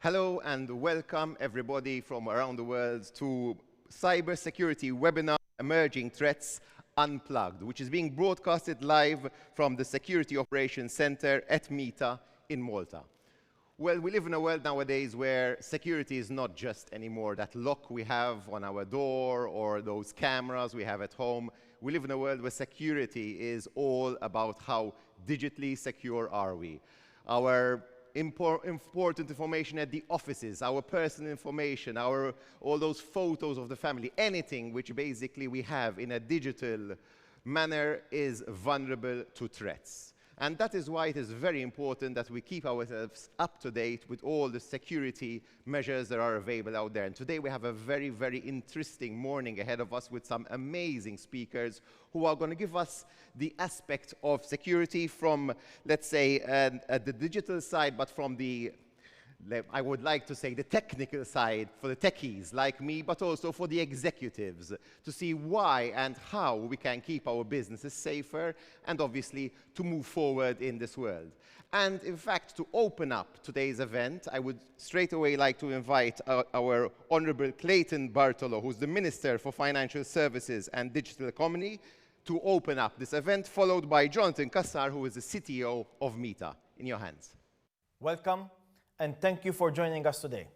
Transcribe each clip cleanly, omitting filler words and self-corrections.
Hello and welcome everybody from around the world to Cybersecurity Webinar Emerging Threats Unplugged, which is being broadcasted live from the Security Operations Center at MITA in Malta. Well, we live in a world nowadays where security is not just anymore that lock we have on our door or those cameras we have at home. We live in a world where security is all about how digitally secure are we. Our important information at the offices, our personal information, all those photos of the family, anything which basically we have in a digital manner is vulnerable to threats. And that is why it is very important that we keep ourselves up to date with all the security measures that are available out there. And today we have a very, very interesting morning ahead of us with some amazing speakers who are going to give us the aspect of security from, let's say, the digital side, but from the, I would like to say, the technical side for the techies like me, but also for the executives to see why and how we can keep our businesses safer and obviously to move forward in this world. And in fact, to open up today's event, I would straight away like to invite our Honorable Clayton Bartolo, who's the Minister for Financial Services and Digital Economy, to open up this event, followed by Jonathan Kassar, who is the CTO of MITA. In your hands. Welcome. And thank you for joining us today.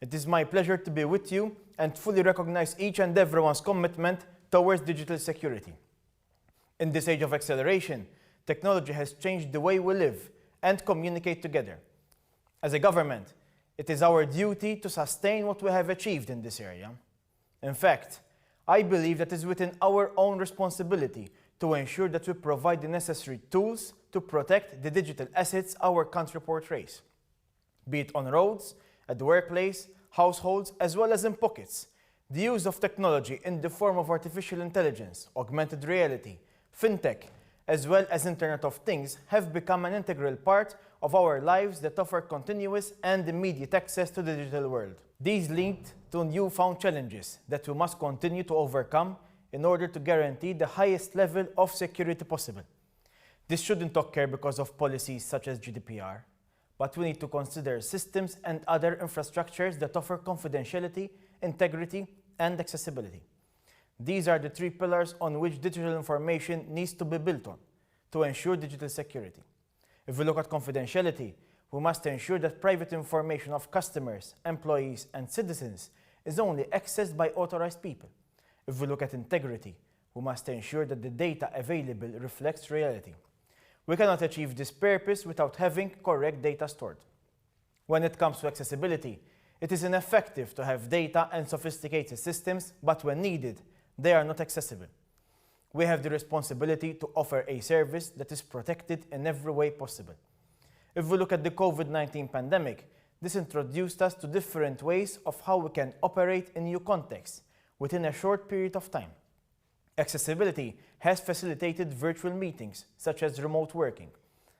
It is my pleasure to be with you and fully recognize each and everyone's commitment towards digital security. In this age of acceleration, technology has changed the way we live and communicate together. As a government, it is our duty to sustain what we have achieved in this area. In fact, I believe that it is within our own responsibility to ensure that we provide the necessary tools to protect the digital assets our country portrays. Be it on roads, at the workplace, households, as well as in pockets. The use of technology in the form of artificial intelligence, augmented reality, fintech, as well as Internet of Things have become an integral part of our lives that offer continuous and immediate access to the digital world. These lead to newfound challenges that we must continue to overcome in order to guarantee the highest level of security possible. This shouldn't occur because of policies such as GDPR. But we need to consider systems and other infrastructures that offer confidentiality, integrity, and accessibility. These are the three pillars on which digital information needs to be built on to ensure digital security. If we look at confidentiality, we must ensure that private information of customers, employees, and citizens is only accessed by authorized people. If we look at integrity, we must ensure that the data available reflects reality. We cannot achieve this purpose without having correct data stored. When it comes to accessibility, it is ineffective to have data and sophisticated systems, but when needed, they are not accessible. We have the responsibility to offer a service that is protected in every way possible. If we look at the COVID-19 pandemic, this introduced us to different ways of how we can operate in new contexts within a short period of time. Accessibility has facilitated virtual meetings, such as remote working.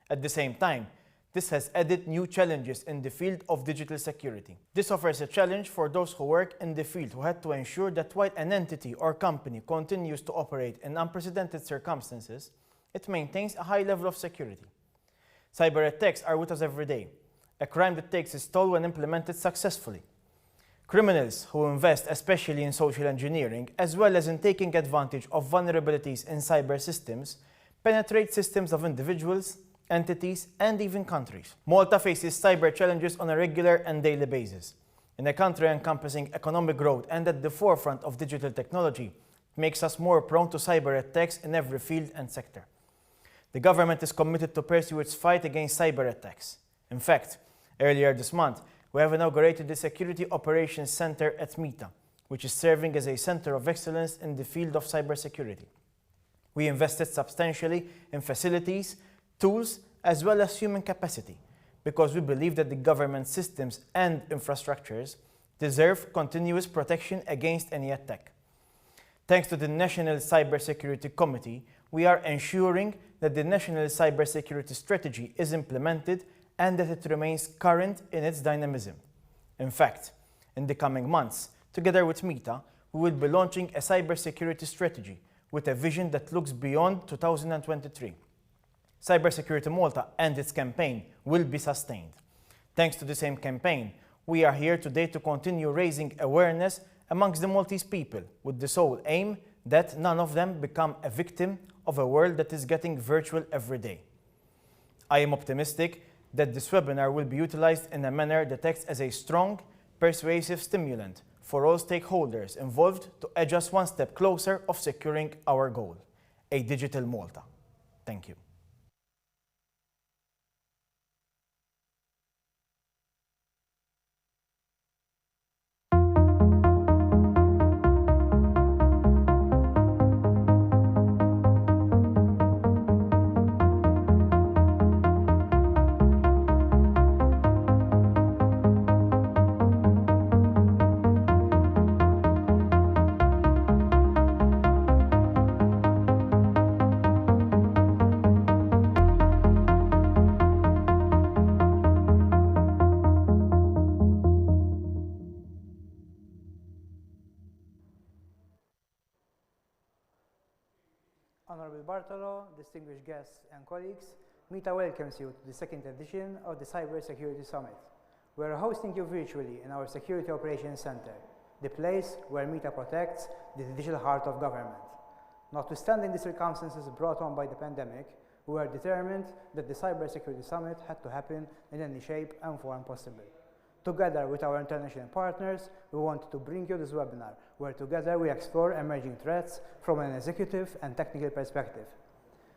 At the same time, this has added new challenges in the field of digital security. This offers a challenge for those who work in the field who had to ensure that while an entity or company continues to operate in unprecedented circumstances, it maintains a high level of security. Cyber attacks are with us every day, a crime that takes its toll when implemented successfully. Criminals who invest especially in social engineering, as well as in taking advantage of vulnerabilities in cyber systems, penetrate systems of individuals, entities, and even countries. Malta faces cyber challenges on a regular and daily basis. In a country encompassing economic growth and at the forefront of digital technology, it makes us more prone to cyber attacks in every field and sector. The government is committed to pursue its fight against cyber attacks. In fact, earlier this month, we have inaugurated the Security Operations Center at MITA, which is serving as a center of excellence in the field of cybersecurity. We invested substantially in facilities, tools, as well as human capacity, because we believe that the government systems and infrastructures deserve continuous protection against any attack. Thanks to the National Cybersecurity Committee, we are ensuring that the National Cybersecurity Strategy is implemented and that it remains current in its dynamism. In fact, in the coming months, together with MITA, we will be launching a cybersecurity strategy with a vision that looks beyond 2023. Cybersecurity Malta and its campaign will be sustained. Thanks to the same campaign, we are here today to continue raising awareness amongst the Maltese people with the sole aim that none of them become a victim of a world that is getting virtual every day. I am optimistic that this webinar will be utilized in a manner that acts as a strong, persuasive stimulant for all stakeholders involved to edge us one step closer of securing our goal, a digital Malta. Thank you. Honorable Bartolo, distinguished guests and colleagues, MITA welcomes you to the second edition of the Cyber Security Summit. We are hosting you virtually in our Security Operations Center, the place where MITA protects the digital heart of government. Notwithstanding the circumstances brought on by the pandemic, we are determined that the Cyber Security Summit had to happen in any shape and form possible. Together with our international partners, we wanted to bring you this webinar, where together we explore emerging threats from an executive and technical perspective.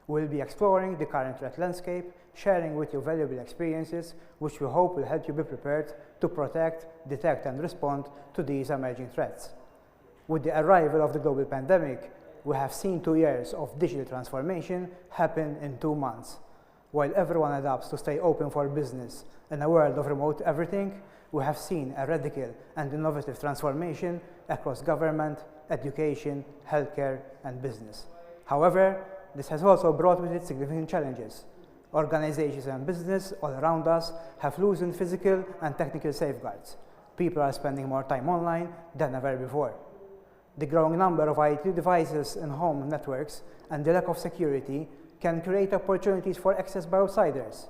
We'll be exploring the current threat landscape, sharing with you valuable experiences, which we hope will help you be prepared to protect, detect, and respond to these emerging threats. With the arrival of the global pandemic, we have seen 2 years of digital transformation happen in 2 months. While everyone adapts to stay open for business in a world of remote everything, we have seen a radical and innovative transformation across government, education, healthcare, and business. However, this has also brought with it significant challenges. Organizations and business all around us have loosened physical and technical safeguards. People are spending more time online than ever before. The growing number of IT devices in home networks and the lack of security can create opportunities for access by outsiders.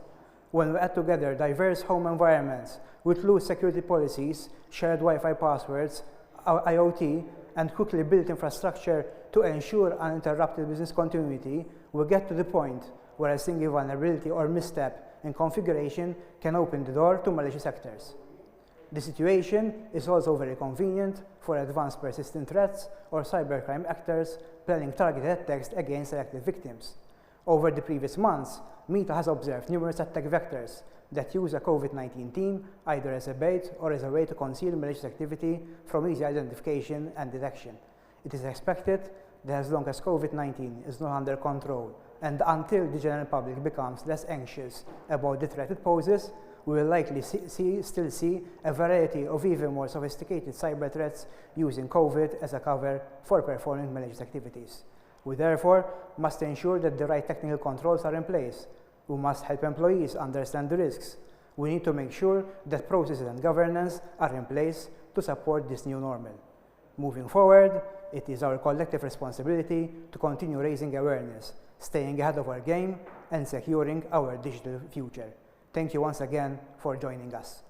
When we add together diverse home environments with loose security policies, shared Wi-Fi passwords, IoT, and quickly built infrastructure to ensure uninterrupted business continuity, we get to the point where a single vulnerability or misstep in configuration can open the door to malicious actors. The situation is also very convenient for advanced persistent threats or cybercrime actors planning targeted attacks against selected victims. Over the previous months, MITA has observed numerous attack vectors that use a COVID-19 team either as a bait or as a way to conceal malicious activity from easy identification and detection. It is expected that as long as COVID-19 is not under control and until the general public becomes less anxious about the threat it poses, we will likely still see a variety of even more sophisticated cyber threats using COVID as a cover for performing malicious activities. We therefore must ensure that the right technical controls are in place. We must help employees understand the risks. We need to make sure that processes and governance are in place to support this new normal. Moving forward, it is our collective responsibility to continue raising awareness, staying ahead of our game, and securing our digital future. Thank you once again for joining us.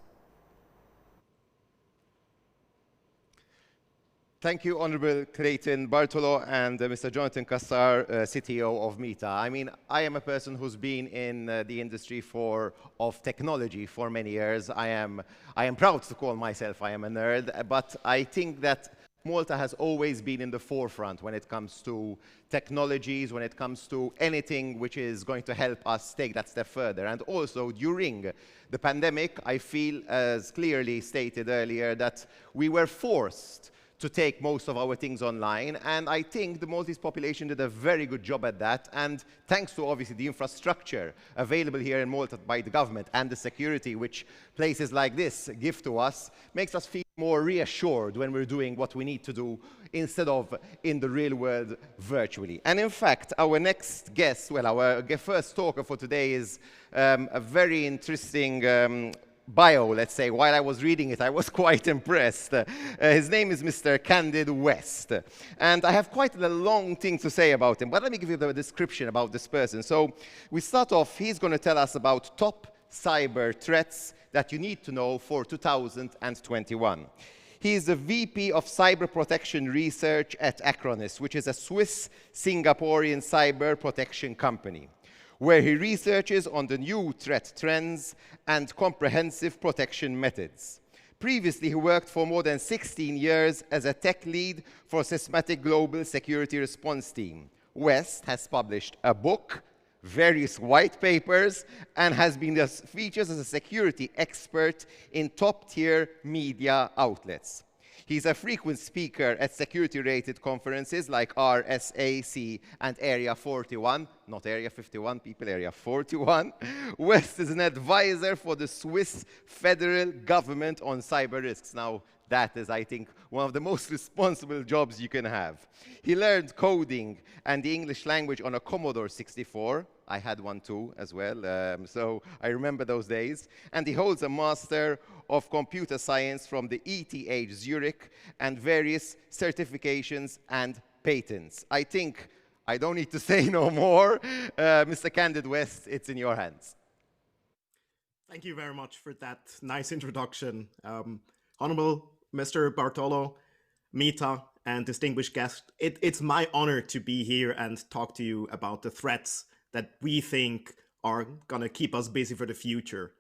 Thank you, Honorable Clayton Bartolo and Mr. Jonathan Kassar, CTO of MITA. I mean, I am a person who's been in the industry of technology for many years. I am proud to call myself I am a nerd, but I think that Malta has always been in the forefront when it comes to technologies, when it comes to anything which is going to help us take that step further. And also during the pandemic, I feel, as clearly stated earlier, that we were forced to take most of our things online. And I think the Maltese population did a very good job at that. And thanks to obviously the infrastructure available here in Malta by the government and the security which places like this give to us, makes us feel more reassured when we're doing what we need to do instead of in the real world virtually. And in fact, our next guest, well, our first talker for today is a very interesting bio, let's say. While I was reading it, I was quite impressed. His name is Mr. Candid West. And I have quite a long thing to say about him, but let me give you the description about this person. So we start off, he's going to tell us about top cyber threats that you need to know for 2021. He is the VP of Cyber Protection Research at Acronis, which is a Swiss-Singaporean cyber protection company, where he researches on the new threat trends and comprehensive protection methods. Previously, he worked for more than 16 years as a tech lead for Systematic Global Security Response Team. West has published a book, various white papers, and has been featured as a security expert in top-tier media outlets. He's a frequent speaker at security-rated conferences like RSAC and Area 41, not Area 51, people, Area 41. West is an advisor for the Swiss federal government on cyber risks. Now, that is, I think, one of the most responsible jobs you can have. He learned coding and the English language on a Commodore 64. I had one too, as well, so I remember those days. And he holds a Master of Computer Science from the ETH Zurich and various certifications and patents. I think I don't need to say no more. Mr. Candid West, it's in your hands. Thank you very much for that nice introduction. Honorable Mr. Bartolo, MITA, and distinguished guest, it's my honor to be here and talk to you about the threats that we think are going to keep us busy for the future.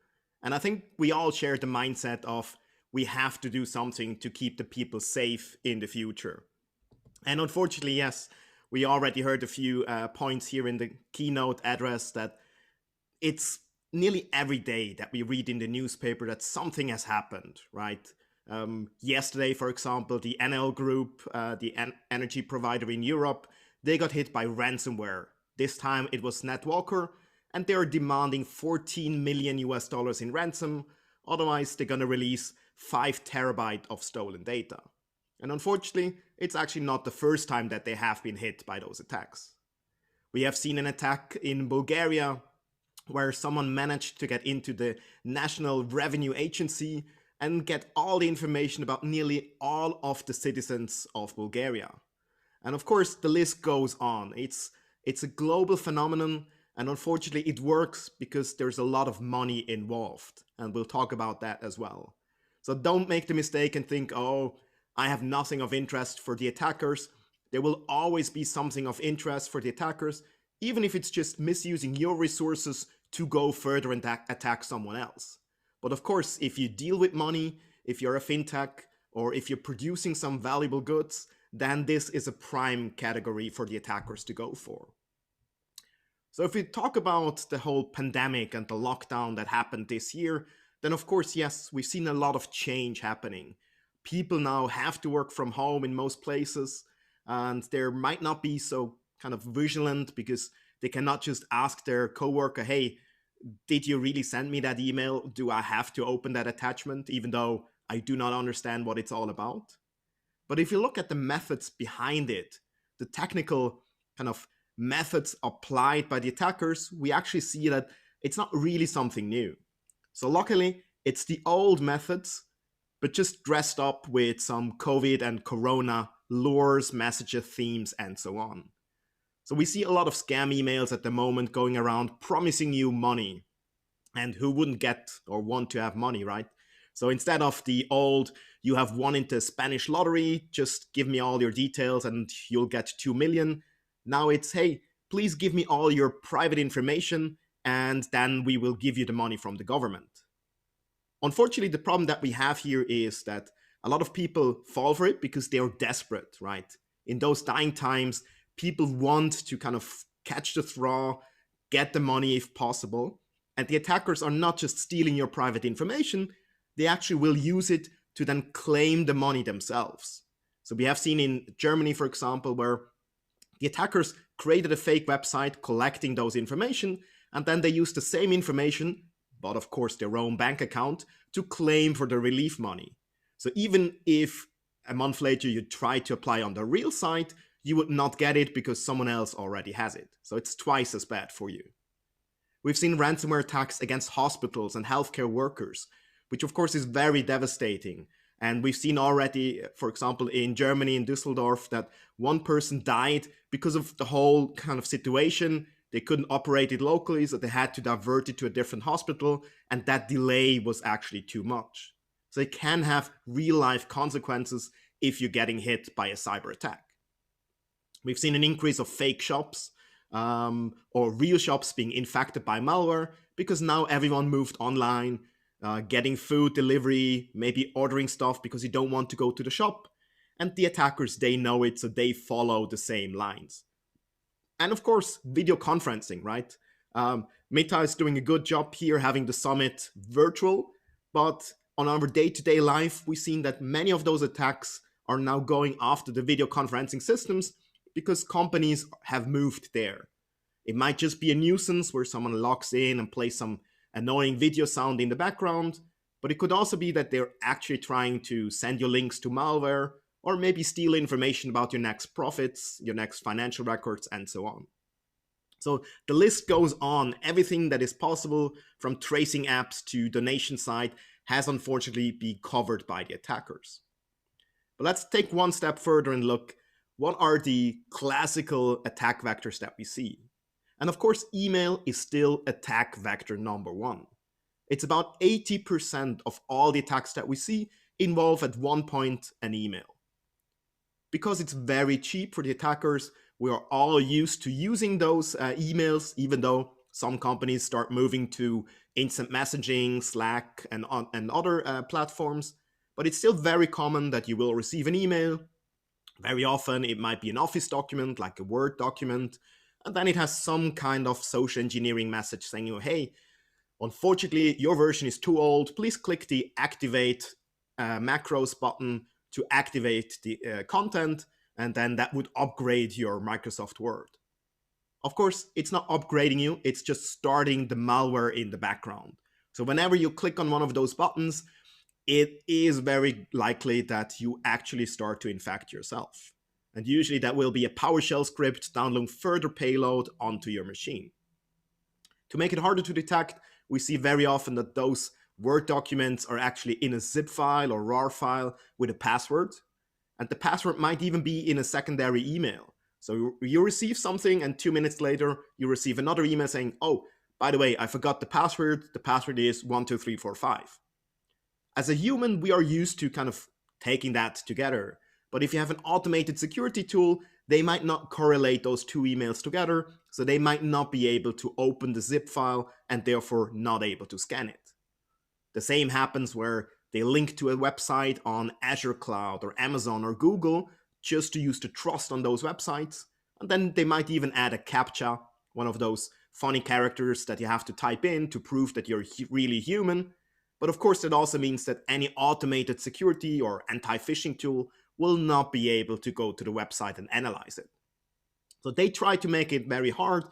And I think we all share the mindset of we have to do something to keep the people safe in the future. And unfortunately, yes, we already heard a few points here in the keynote address that it's nearly every day that we read in the newspaper that something has happened, right? Yesterday, for example, the NL Group, the energy provider in Europe, they got hit by ransomware. This time it was NetWalker, and they are demanding $14 million in ransom. Otherwise, they're going to release 5 terabytes of stolen data. And unfortunately, it's actually not the first time that they have been hit by those attacks. We have seen an attack in Bulgaria where someone managed to get into the National Revenue Agency and get all the information about nearly all of the citizens of Bulgaria. And of course, the list goes on. It's a global phenomenon, and unfortunately it works because there's a lot of money involved. And we'll talk about that as well. So don't make the mistake and think, oh, I have nothing of interest for the attackers. There will always be something of interest for the attackers, even if it's just misusing your resources to go further and attack someone else. But of course, if you deal with money, if you're a fintech, or if you're producing some valuable goods, then this is a prime category for the attackers to go for. So if we talk about the whole pandemic and the lockdown that happened this year, then of course, yes, we've seen a lot of change happening. People now have to work from home in most places, and they might not be so kind of vigilant because they cannot just ask their coworker, hey, did you really send me that email? Do I have to open that attachment, even though I do not understand what it's all about? But if you look at the methods behind it, the technical kind of methods applied by the attackers, we actually see that it's not really something new. So luckily, it's the old methods, but just dressed up with some COVID and Corona lures, messages, themes, and so on. So we see a lot of scam emails at the moment going around promising you money. And who wouldn't get or want to have money, right? So instead of the old, you have won into Spanish lottery, just give me all your details and you'll get 2 million. Now it's, hey, please give me all your private information and then we will give you the money from the government. Unfortunately, the problem that we have here is that a lot of people fall for it because they are desperate, right? In those dying times, people want to kind of catch the thaw, get the money if possible. And the attackers are not just stealing your private information, they actually will use it to then claim the money themselves. So we have seen in Germany, for example, where the attackers created a fake website collecting those information, and then they used the same information, but of course their own bank account, to claim for the relief money. So even if a month later you try to apply on the real site, you would not get it because someone else already has it. So it's twice as bad for you. We've seen ransomware attacks against hospitals and healthcare workers, which of course is very devastating. And we've seen already, for example, in Germany, in Düsseldorf, that one person died because of the whole kind of situation. they couldn't operate it locally, so they had to divert it to a different hospital, and that delay was actually too much. So it can have real-life consequences if you're getting hit by a cyber attack. We've seen an increase of fake shops or real shops being infected by malware because now everyone moved online, getting food delivery, maybe ordering stuff because you don't want to go to the shop. And the attackers, they know it, so they follow the same lines. And of course, video conferencing, right? MITA is doing a good job here having the summit virtual, but on our day-to-day life, we've seen that many of those attacks are now going after the video conferencing systems because companies have moved there. It might just be a nuisance where someone logs in and plays some annoying video sound in the background, but it could also be that they're actually trying to send you links to malware or maybe steal information about your next profits, your next financial records, and so on. So the list goes on. Everything that is possible, from tracing apps to donation site, has unfortunately been covered by the attackers. But let's take one step further and look, what are the classical attack vectors that we see? And of course, email is still attack vector number one. It's about 80% of all the attacks that we see involve at one point an email. Because it's very cheap for the attackers, we are all used to using those emails, even though some companies start moving to instant messaging, Slack, and other platforms. But it's still very common that you will receive an email. Very often it might be an Office document, like a Word document, and then it has some kind of social engineering message saying, hey, unfortunately, your version is too old. Please click the activate macros button to activate the content, and then that would upgrade your Microsoft Word. Of course, it's not upgrading you, it's just starting the malware in the background. So whenever you click on one of those buttons, it is very likely that you actually start to infect yourself. And usually that will be a PowerShell script downloading further payload onto your machine. To make it harder to detect, we see very often that those Word documents are actually in a zip file or RAR file with a password. And the password might even be in a secondary email. So you receive something and 2 minutes later, you receive another email saying, oh, by the way, I forgot the password. The password is 12345. As a human, we are used to kind of taking that together. But if you have an automated security tool, they might not correlate those two emails together. So they might not be able to open the zip file and therefore not able to scan it. The same happens where they link to a website on Azure Cloud or Amazon or Google just to use the trust on those websites. And then they might even add a CAPTCHA, one of those funny characters that you have to type in to prove that you're really human. But of course, that also means that any automated security or anti-phishing tool will not be able to go to the website and analyze it. So they try to make it very hard.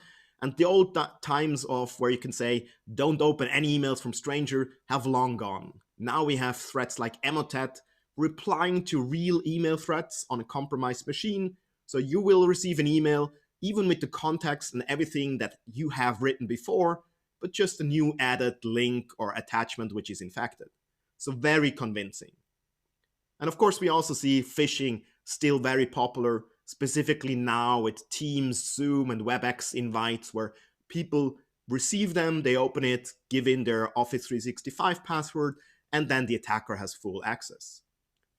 And the old times of where you can say, don't open any emails from stranger have long gone. Now we have threats like MITA replying to real email threats on a compromised machine. So you will receive an email, even with the context and everything that you have written before, but just a new added link or attachment which is infected. So very convincing. And of course, we also see phishing still very popular, specifically now with Teams, Zoom, and WebEx invites where people receive them, they open it, give in their Office 365 password, and then the attacker has full access.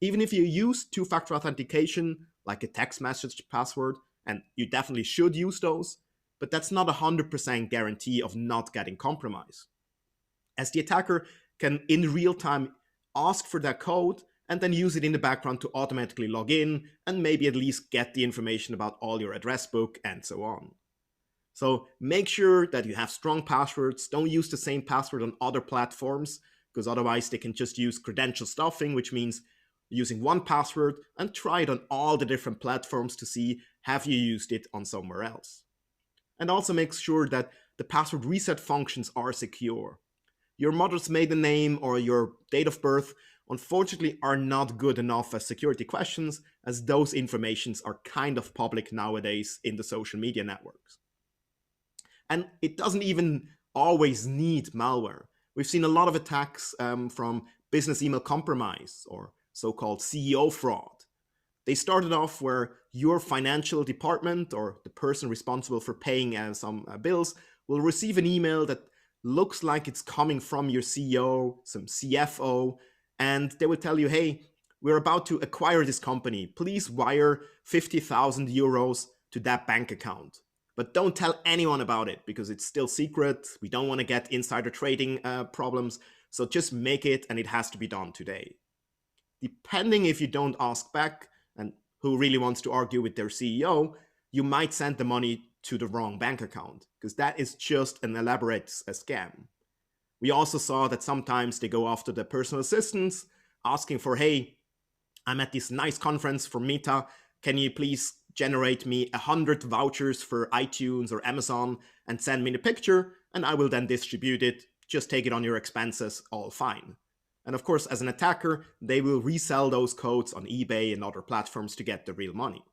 Even if you use two-factor authentication, like a text message password, and you definitely should use those, but that's not a 100% guarantee of not getting compromised. As the attacker can, in real time, ask for that code and then use it in the background to automatically log in and maybe at least get the information about all your address book and so on. So make sure that you have strong passwords. Don't use the same password on other platforms, because otherwise they can just use credential stuffing, which means using one password and try it on all the different platforms to see have you used it on somewhere else. And also make sure that the password reset functions are secure. Your mother's maiden name or your date of birth unfortunately are not good enough as security questions, as those informations are kind of public nowadays in the social media networks. And it doesn't even always need malware. We've seen a lot of attacks from business email compromise or so-called CEO fraud. They started off where your financial department or the person responsible for paying some bills will receive an email that looks like it's coming from your CEO, some CFO, and they will tell you, hey, we're about to acquire this company. Please wire 50,000 euros to that bank account. But don't tell anyone about it because it's still secret. We don't want to get insider trading problems. So just make it, and it has to be done today. Depending if you don't ask back and who really wants to argue with their CEO, you might send the money to the wrong bank account because that is just an elaborate scam. We also saw that sometimes they go after the personal assistants asking for, hey, I'm at this nice conference for MITA. Can you please generate me 100 vouchers for iTunes or Amazon and send me the picture, and I will then distribute it. Just take it on your expenses, all fine. And of course, as an attacker, they will resell those codes on eBay and other platforms to get the real money.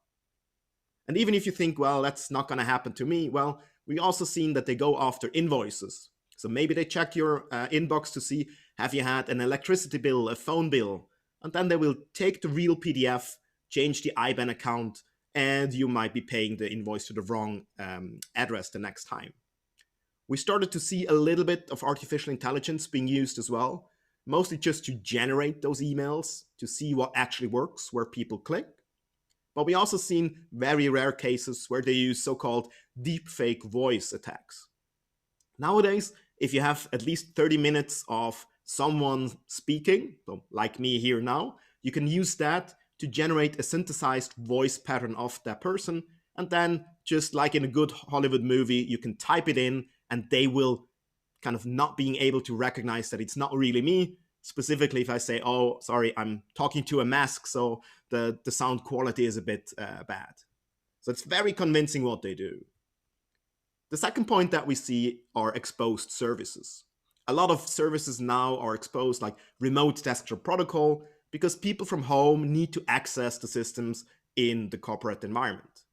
And even if you think, well, that's not going to happen to me, well, we also seen that they go after invoices. So maybe they check your inbox to see, have you had an electricity bill, a phone bill? And then they will take the real PDF, change the IBAN account, and you might be paying the invoice to the wrong address the next time. We started to see a little bit of artificial intelligence being used as well, mostly just to generate those emails, to see what actually works, where people click. But we also seen very rare cases where they use so-called deepfake voice attacks. Nowadays, if you have at least 30 minutes of someone speaking, so like me here now, you can use that to generate a synthesized voice pattern of that person. And then just like in a good Hollywood movie, you can type it in and they will kind of not being able to recognize that it's not really me. Specifically, if I say, oh, sorry, I'm talking to a mask, so the sound quality is a bit bad. So it's very convincing what they do. The second point that we see are exposed services. A lot of services now are exposed, like remote desktop protocol, because people from home need to access the systems in the corporate environment.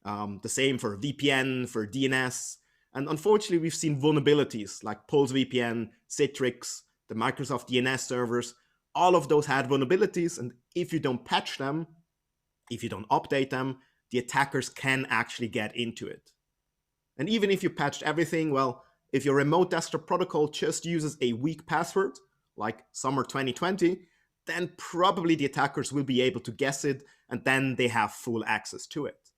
The same for VPN, for DNS. And unfortunately, we've seen vulnerabilities like Pulse VPN, Citrix, the Microsoft DNS servers. All of those had vulnerabilities. And if you don't patch them, if you don't update them, the attackers can actually get into it. And even if you patched everything, well, if your remote desktop protocol just uses a weak password, like summer 2020, then probably the attackers will be able to guess it, and then they have full access to it.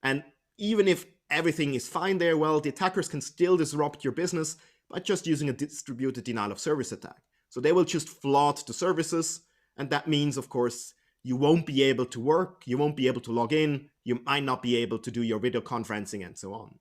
And even if everything is fine there, well, the attackers can still disrupt your business by just using a distributed denial of service attack. So they will just flood the services, and that means, of course, you won't be able to work, you won't be able to log in, you might not be able to do your video conferencing and so on.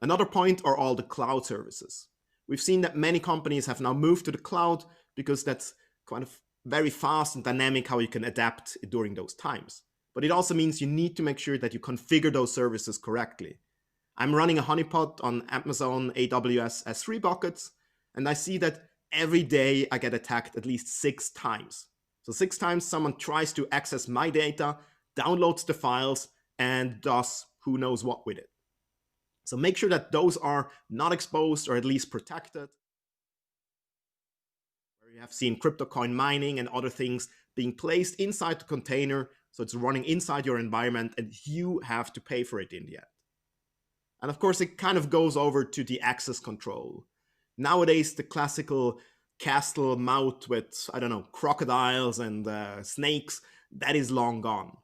Another point are all the cloud services. We've seen that many companies have now moved to the cloud because that's kind of very fast and dynamic how you can adapt during those times. But it also means you need to make sure that you configure those services correctly. I'm running a honeypot on Amazon AWS S3 buckets, and I see that every day I get attacked at least 6 times. So 6 times someone tries to access my data, downloads the files, and does who knows what with it. So make sure that those are not exposed or at least protected. Where you have seen crypto coin mining and other things being placed inside the container, so it's running inside your environment and you have to pay for it in the end. And of course, it kind of goes over to the access control. Nowadays, the classical castle moat with, I don't know, crocodiles and snakes, that is long gone.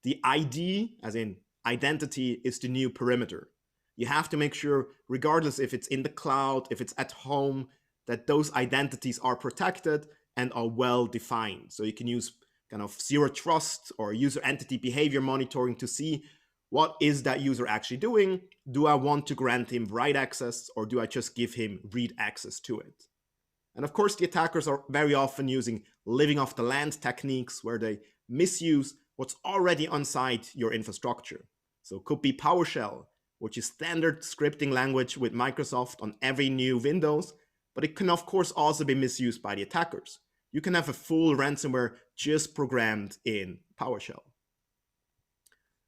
The ID, as in identity, is the new perimeter. You have to make sure, regardless if it's in the cloud, if it's at home, that those identities are protected and are well defined. So you can use kind of zero trust or user entity behavior monitoring to see what is that user actually doing. Do I want to grant him write access or do I just give him read access to it? And of course, the attackers are very often using living off the land techniques where they misuse what's already inside your infrastructure. So it could be PowerShell, which is standard scripting language with Microsoft on every new Windows, but it can of course also be misused by the attackers. You can have a full ransomware just programmed in PowerShell.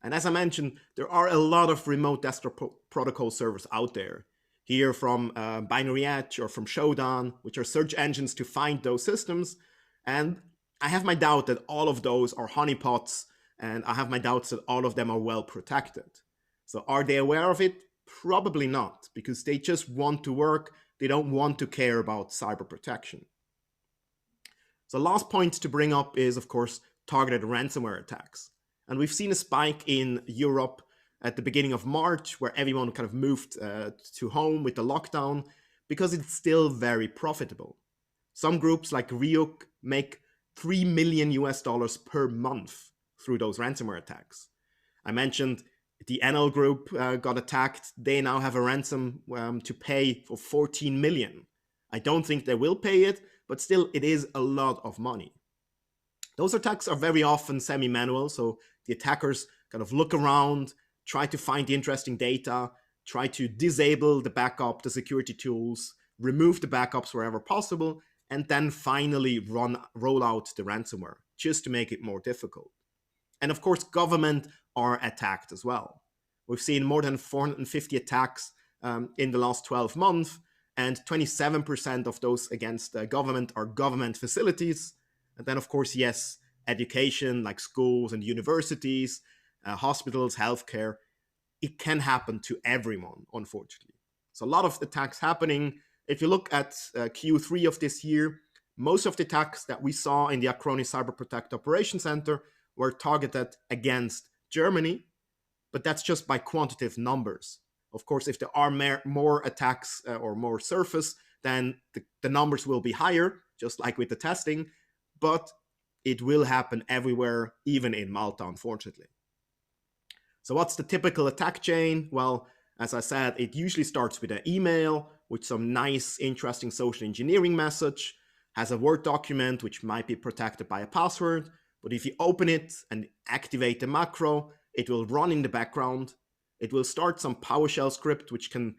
And as I mentioned, there are a lot of remote desktop protocol servers out there. Here from Binary Edge or from Shodan, which are search engines to find those systems. And I have my doubt that all of those are honeypots, and I have my doubts that all of them are well protected. So are they aware of it? Probably not, because they just want to work. They don't want to care about cyber protection. So last point to bring up is, of course, targeted ransomware attacks. And we've seen a spike in Europe at the beginning of March, where everyone kind of moved to home with the lockdown, because it's still very profitable. Some groups like Ryuk make $3 million per month through those ransomware attacks. I mentioned the NL group got attacked. They now have a ransom to pay for 14 million. I don't think they will pay it, but still it is a lot of money. Those attacks are very often semi-manual, so the attackers kind of look around, try to find the interesting data, try to disable the backup, the security tools, remove the backups wherever possible, and then finally roll out the ransomware, just to make it more difficult. And of course, government are attacked as well. We've seen more than 450 attacks in the last 12 months, and 27% of those against the government are government facilities. And then, of course, yes, education like schools and universities, hospitals, healthcare. It can happen to everyone, unfortunately. So a lot of attacks happening. If you look at Q3 of this year, most of the attacks that we saw in the Acroni Cyber Protect Operations Center were targeted against Germany, but that's just by quantitative numbers. Of course, if there are more attacks or more surface, then the numbers will be higher, just like with the testing, but it will happen everywhere, even in Malta, unfortunately. So what's the typical attack chain? Well, as I said, it usually starts with an email with some nice, interesting social engineering message, has a Word document which might be protected by a password, but if you open it and activate the macro, it will run in the background. It will start some PowerShell script which can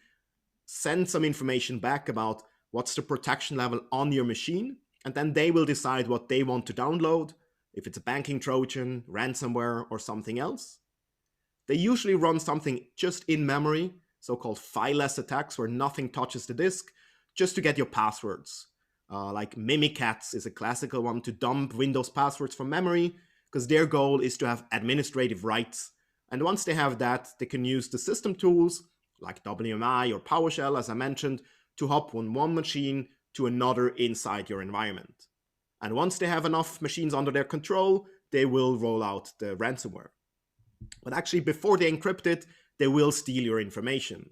send some information back about what's the protection level on your machine, and then they will decide what they want to download, if it's a banking Trojan, ransomware, or something else. They usually run something just in memory, so-called fileless attacks, where nothing touches the disk, just to get your passwords. Like Mimikatz is a classical one, to dump Windows passwords from memory, because their goal is to have administrative rights. And once they have that, they can use the system tools, like WMI or PowerShell, as I mentioned, to hop from one machine to another inside your environment. And once they have enough machines under their control, they will roll out the ransomware. But actually, before they encrypt it, they will steal your information.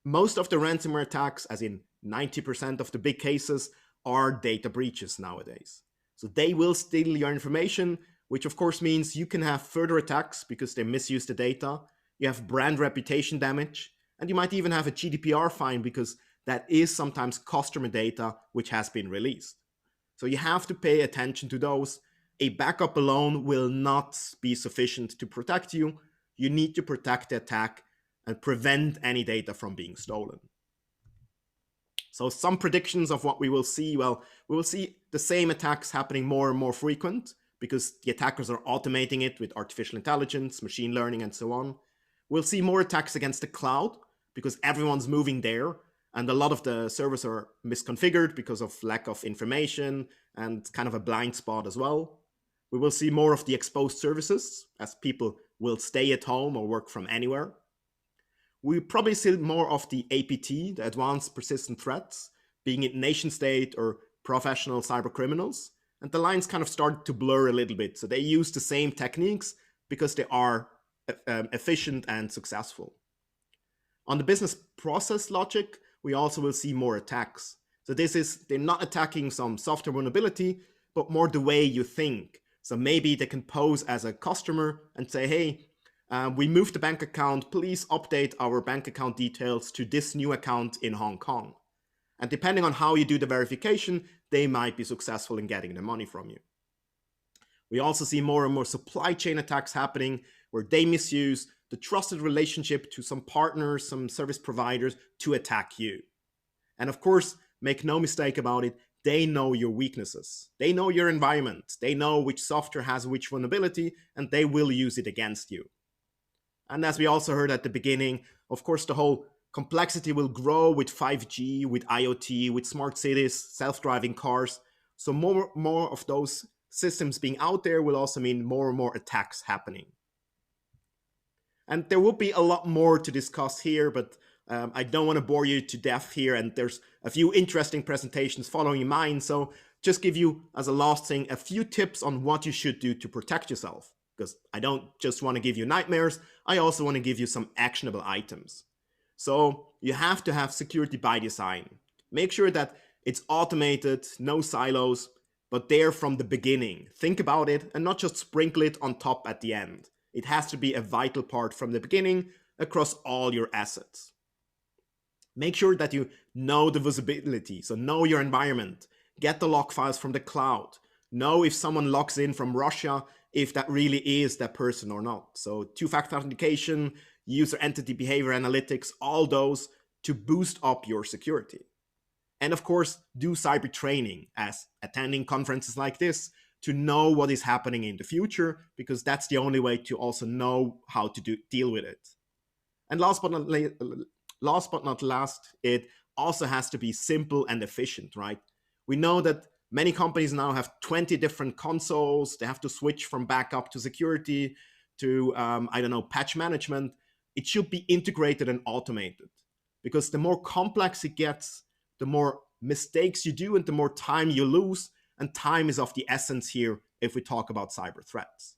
Most of the ransomware attacks, as in 90% of the big cases, are data breaches nowadays. So they will steal your information, which of course means you can have further attacks because they misuse the data. You have brand reputation damage, and you might even have a GDPR fine because that is sometimes customer data which has been released. So you have to pay attention to those. A backup alone will not be sufficient to protect you. You need to protect the attack and prevent any data from being stolen. So some predictions of what we will see. Well, we will see the same attacks happening more and more frequent because the attackers are automating it with artificial intelligence, machine learning, and so on. We'll see more attacks against the cloud because everyone's moving there, and a lot of the servers are misconfigured because of lack of information and kind of a blind spot as well. We will see more of the exposed services as people will stay at home or work from anywhere. We probably see more of the APT, the advanced persistent threats, being it nation state or professional cyber criminals. And the lines kind of start to blur a little bit. So they use the same techniques because they are efficient and successful. On the business process logic, we also will see more attacks. So they're not attacking some software vulnerability, but more the way you think. So maybe they can pose as a customer and say, hey, we moved the bank account, please update our bank account details to this new account in Hong Kong. And depending on how you do the verification, they might be successful in getting the money from you. We also see more and more supply chain attacks happening where they misuse the trusted relationship to some partners, some service providers to attack you. And of course, make no mistake about it, they know your weaknesses. They know your environment. They know which software has which vulnerability, and they will use it against you. And as we also heard at the beginning, of course, the whole complexity will grow with 5G, with IoT, with smart cities, self-driving cars. So more of those systems being out there will also mean more and more attacks happening. And there will be a lot more to discuss here, but I don't want to bore you to death here. And there's a few interesting presentations following mine. So just give you, as a last thing, a few tips on what you should do to protect yourself. Because I don't just want to give you nightmares, I also want to give you some actionable items. So you have to have security by design. Make sure that it's automated, no silos, but there from the beginning. Think about it and not just sprinkle it on top at the end. It has to be a vital part from the beginning across all your assets. Make sure that you know the visibility, so know your environment. Get the log files from the cloud. Know if someone logs in from Russia, if that really is that person or not. So two-factor authentication, user entity behavior analytics, all those to boost up your security. And of course, do cyber training, as attending conferences like this, to know what is happening in the future, because that's the only way to also know how to deal with it. And last but not least, it also has to be simple and efficient, right? We know that many companies now have 20 different consoles. They have to switch from backup to security to, patch management. It should be integrated and automated, because the more complex it gets, the more mistakes you do and the more time you lose. And time is of the essence here if we talk about cyber threats.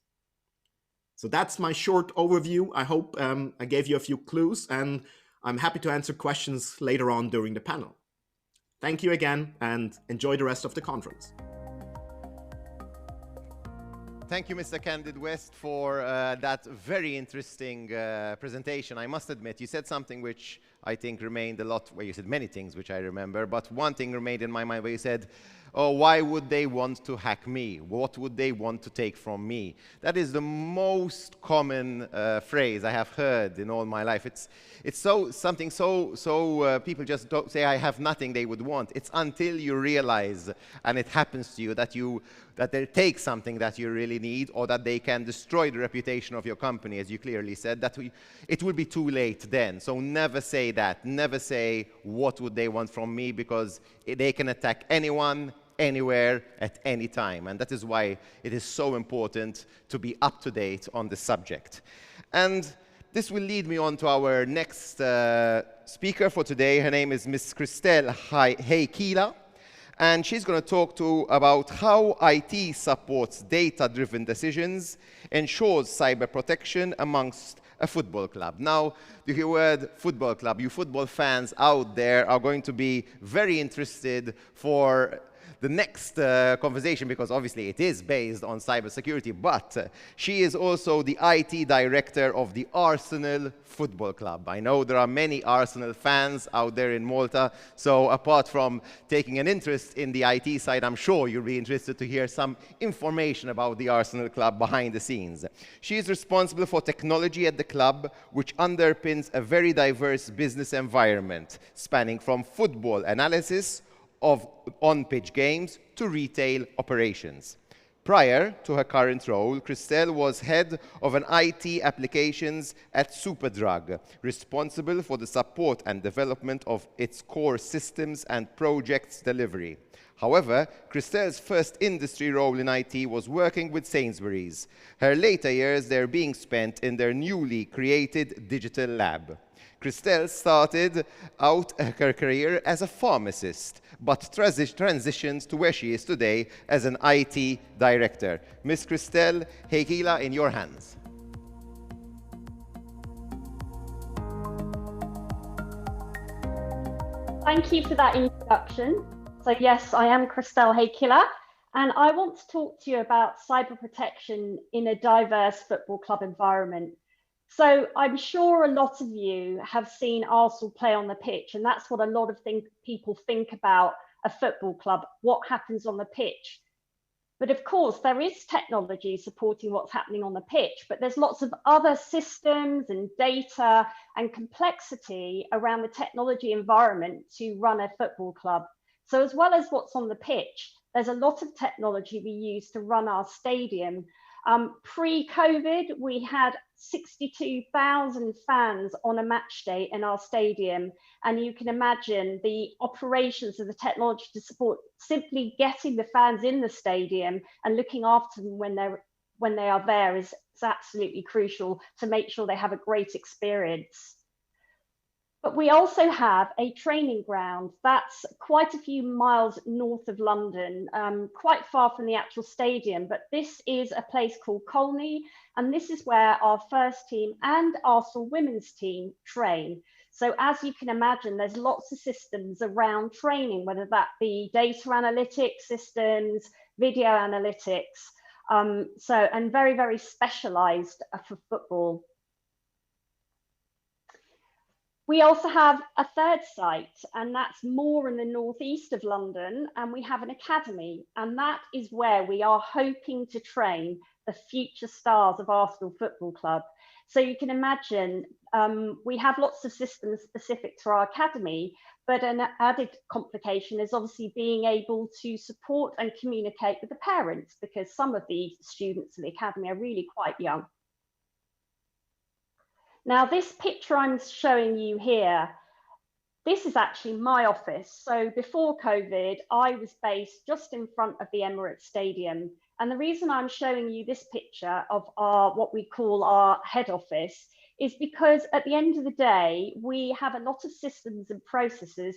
So that's my short overview. I hope I gave you a few clues, and I'm happy to answer questions later on during the panel. Thank you again, and enjoy the rest of the conference. Thank you, Mr. Candid West, for that very interesting presentation. I must admit, you said something which I think remained a lot, well, you said many things which I remember, but one thing remained in my mind where you said, oh, why would they want to hack me? What would they want to take from me? That is the most common phrase I have heard in all my life. It's something people just don't say, I have nothing they would want. It's until you realize, and it happens to you, that they take something that you really need, or that they can destroy the reputation of your company, as you clearly said, it will be too late then. So never say that. Never say, what would they want from me? Because they can attack anyone, anywhere, at any time. And that is why it is so important to be up to date on the subject. And this will lead me on to our next speaker for today. Her name is Ms. Christelle Heikila. And she's going to talk about how IT supports data-driven decisions, ensures cyber protection amongst a football club. Now, the word football club, you football fans out there are going to be very interested for the next conversation, because obviously it is based on cybersecurity, but she is also the IT director of the Arsenal Football Club. I know there are many Arsenal fans out there in Malta, so apart from taking an interest in the IT side, I'm sure you'll be interested to hear some information about the Arsenal Club behind the scenes. She is responsible for technology at the club, which underpins a very diverse business environment, spanning from football analysis of on-pitch games to retail operations. Prior to her current role, Christelle was head of an IT applications at Superdrug, responsible for the support and development of its core systems and projects delivery. However, Christelle's first industry role in IT was working with Sainsbury's, her later years there being spent in their newly created digital lab. Christelle started out her career as a pharmacist, but transitioned to where she is today as an IT director. Ms. Christelle Heikila, in your hands. Thank you for that introduction. So yes, I am Christelle Heikila, and I want to talk to you about cyber protection in a diverse football club environment. So I'm sure a lot of you have seen Arsenal play on the pitch, and that's what a lot of people think about a football club, what happens on the pitch. But of course, there is technology supporting what's happening on the pitch, but there's lots of other systems and data and complexity around the technology environment to run a football club. So as well as what's on the pitch, there's a lot of technology we use to run our stadium, Pre-COVID, we had 62,000 fans on a match day in our stadium. And you can imagine the operations of the technology to support simply getting the fans in the stadium and looking after them when they are there is absolutely crucial to make sure they have a great experience. But we also have a training ground that's quite a few miles north of London, quite far from the actual stadium. But this is a place called Colney, and this is where our first team and Arsenal women's team train. So as you can imagine, there's lots of systems around training, whether that be data analytics systems, video analytics, and very, very specialized for football. We also have a third site, and that's more in the northeast of London, and we have an academy, and that is where we are hoping to train the future stars of Arsenal Football Club. So you can imagine we have lots of systems specific to our academy, but an added complication is obviously being able to support and communicate with the parents, because some of the students in the academy are really quite young. Now, this picture I'm showing you here, this is actually my office. So before COVID, I was based just in front of the Emirates Stadium. And the reason I'm showing you this picture of what we call our head office is because at the end of the day, we have a lot of systems and processes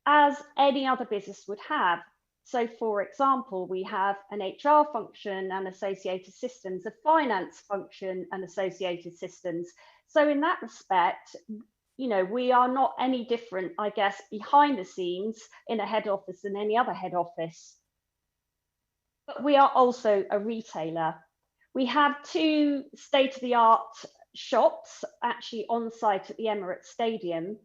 as any other business would have. So for example, we have an HR function and associated systems, a finance function and associated systems. So in that respect, you know, we are not any different, I guess, behind the scenes in a head office than any other head office. But we are also a retailer. We have 2 state-of-the-art shops actually on site at the Emirates Stadium.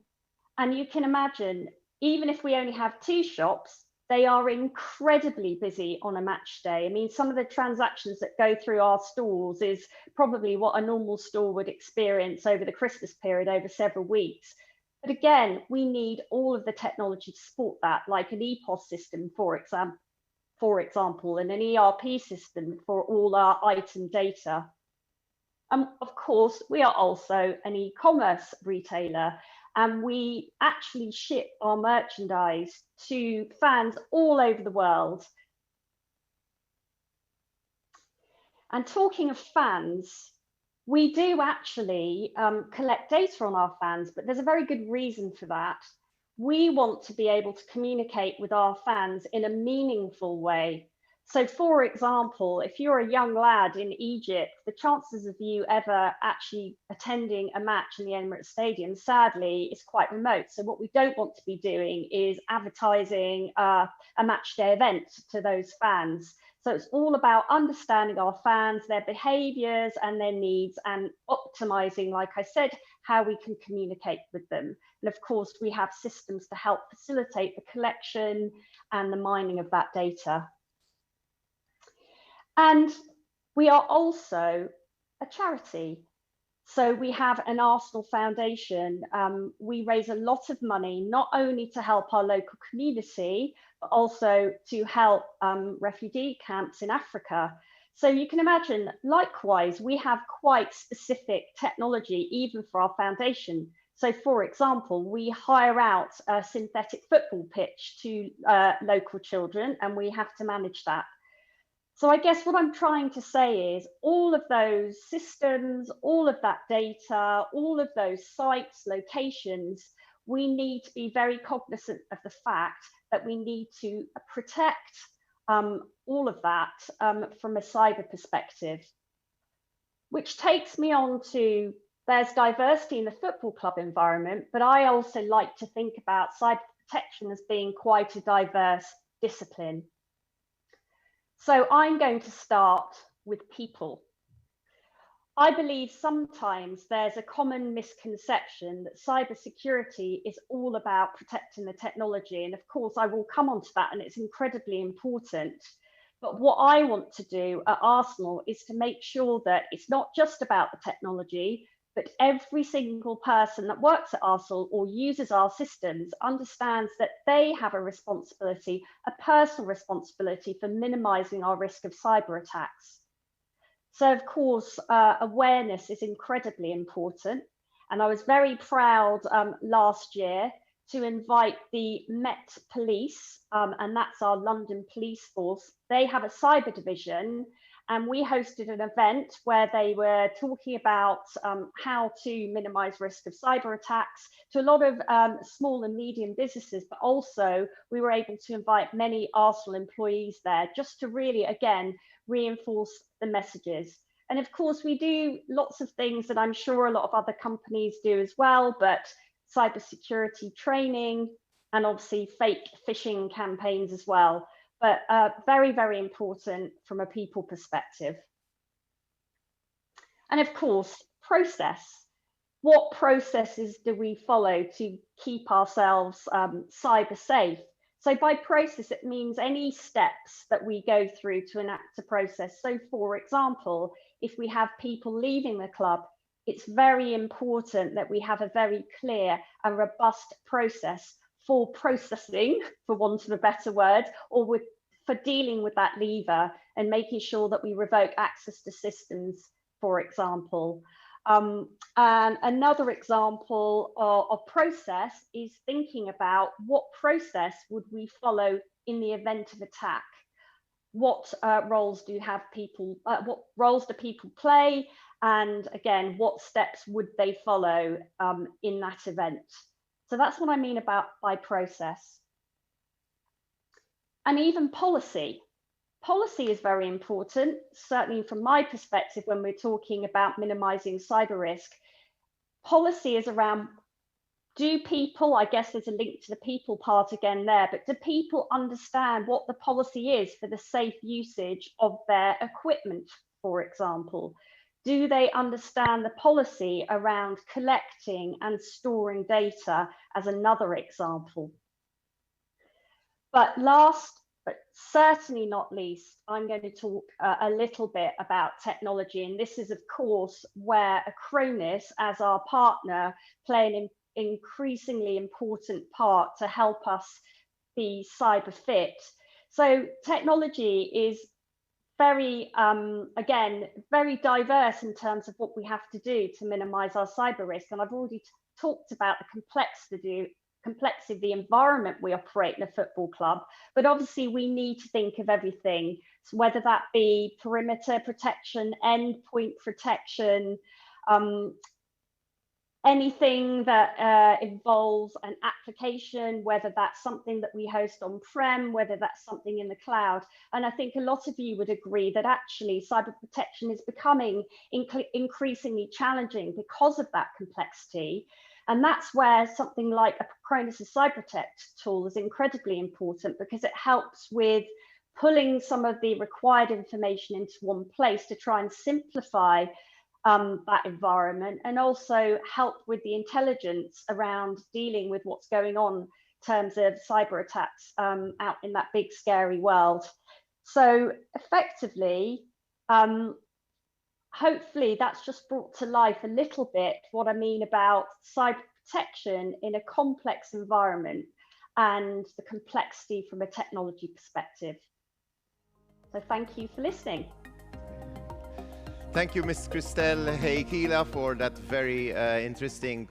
And you can imagine, even if we only have 2 shops, they are incredibly busy on a match day. I mean, some of the transactions that go through our stores is probably what a normal store would experience over the Christmas period over several weeks. But again, we need all of the technology to support that, like an EPOS system, for example, and an ERP system for all our item data. Of course, we are also an e-commerce retailer, and we actually ship our merchandise to fans all over the world. And talking of fans, we do actually collect data on our fans, but there's a very good reason for that. We want to be able to communicate with our fans in a meaningful way. So for example, if you're a young lad in Egypt, the chances of you ever actually attending a match in the Emirates Stadium, sadly, is quite remote. So what we don't want to be doing is advertising a match day event to those fans. So it's all about understanding our fans, their behaviors and their needs, and optimizing, like I said, how we can communicate with them. And of course, we have systems to help facilitate the collection and the mining of that data. And we are also a charity. So we have an Arsenal Foundation. We raise a lot of money, not only to help our local community, but also to help refugee camps in Africa. So you can imagine, likewise, we have quite specific technology, even for our foundation. So for example, we hire out a synthetic football pitch to local children, and we have to manage that. So I guess what I'm trying to say is all of those systems, all of that data, all of those sites, locations, we need to be very cognizant of the fact that we need to protect all of that from a cyber perspective. Which takes me on to, there's diversity in the football club environment, but I also like to think about cyber protection as being quite a diverse discipline. So I'm going to start with people. I believe sometimes there's a common misconception that cybersecurity is all about protecting the technology. And of course, I will come on to that, and it's incredibly important. But what I want to do at Arsenal is to make sure that it's not just about the technology, but every single person that works at Arsenal or uses our systems understands that they have a responsibility, a personal responsibility for minimizing our risk of cyber attacks. So of course, awareness is incredibly important. And I was very proud last year to invite the Met Police, and that's our London police force. They have a cyber division, and we hosted an event where they were talking about how to minimize risk of cyber attacks to a lot of small and medium businesses, but also we were able to invite many Arsenal employees there just to really, again, reinforce the messages. And of course, we do lots of things that I'm sure a lot of other companies do as well, but cybersecurity training and obviously fake phishing campaigns as well. But very, very important from a people perspective. And of course, process. What processes do we follow to keep ourselves cyber safe? So by process, it means any steps that we go through to enact a process. So for example, if we have people leaving the club, it's very important that we have a very clear and robust process for processing, for want of a better word, or for dealing with that leaver and making sure that we revoke access to systems, for example. And another example of process is thinking about what process would we follow in the event of attack. What roles do people play? And again, what steps would they follow in that event? So that's what I mean by process. And even policy. Policy is very important, certainly from my perspective, when we're talking about minimizing cyber risk. Policy is around, do people, I guess there's a link to the people part again there, but do people understand what the policy is for the safe usage of their equipment, for example? Do they understand the policy around collecting and storing data, as another example? But last, but certainly not least, I'm going to talk a little bit about technology. And this is, of course, where Acronis, as our partner, play an increasingly important part to help us be cyber fit. So technology is very, again, very diverse in terms of what we have to do to minimize our cyber risk. And I've already talked about the complexity of the environment we operate in a football club, but obviously we need to think of everything, so whether that be perimeter protection, endpoint protection, anything that involves an application, whether that's something that we host on-prem, whether that's something in the cloud. And I think a lot of you would agree that actually cyber protection is becoming increasingly challenging because of that complexity. And that's where something like Acronis' CyberProtect tool is incredibly important, because it helps with pulling some of the required information into one place to try and simplify that environment, and also help with the intelligence around dealing with what's going on in terms of cyber attacks out in that big scary world. So effectively, hopefully that's just brought to life a little bit what I mean about cyber protection in a complex environment and the complexity from a technology perspective. So thank you for listening. Thank you, Ms. Christelle Heikila, for that very interesting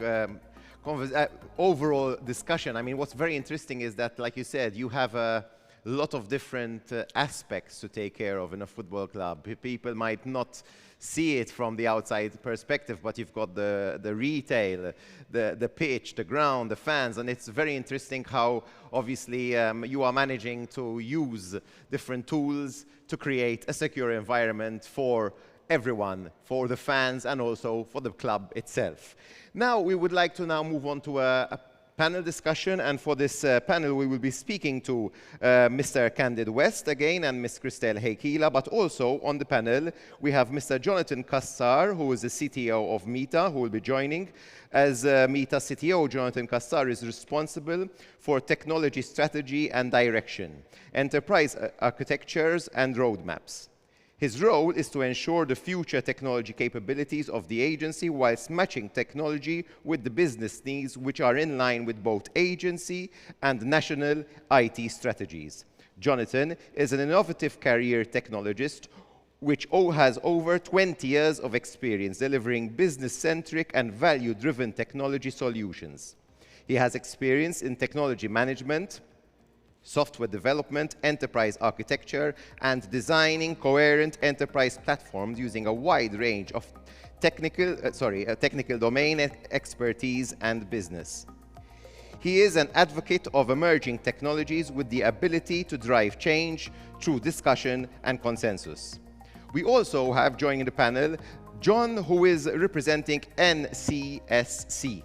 overall discussion. I mean, what's very interesting is that, like you said, you have a lot of different aspects to take care of in a football club. People might not see it from the outside perspective, but you've got the retail, the pitch, the ground, the fans, and it's very interesting how obviously you are managing to use different tools to create a secure environment for everyone, for the fans and also for the club itself. Now we would like to move on to a panel discussion, and for this panel we will be speaking to Mr. Candid West again and Ms. Christelle Heikila, but also on the panel we have Mr. Jonathan Kassar, who is the CTO of MITA, who will be joining. As MITA CTO, Jonathan Kassar is responsible for technology strategy and direction, enterprise architectures and roadmaps. His role is to ensure the future technology capabilities of the agency whilst matching technology with the business needs, which are in line with both agency and national IT strategies. Jonathan is an innovative career technologist which has over 20 years of experience delivering business-centric and value-driven technology solutions. He has experience in technology management, software development, enterprise architecture, and designing coherent enterprise platforms using a wide range of technical domain expertise and business. He is an advocate of emerging technologies with the ability to drive change through discussion and consensus. We also have joining the panel John, who is representing NCSC.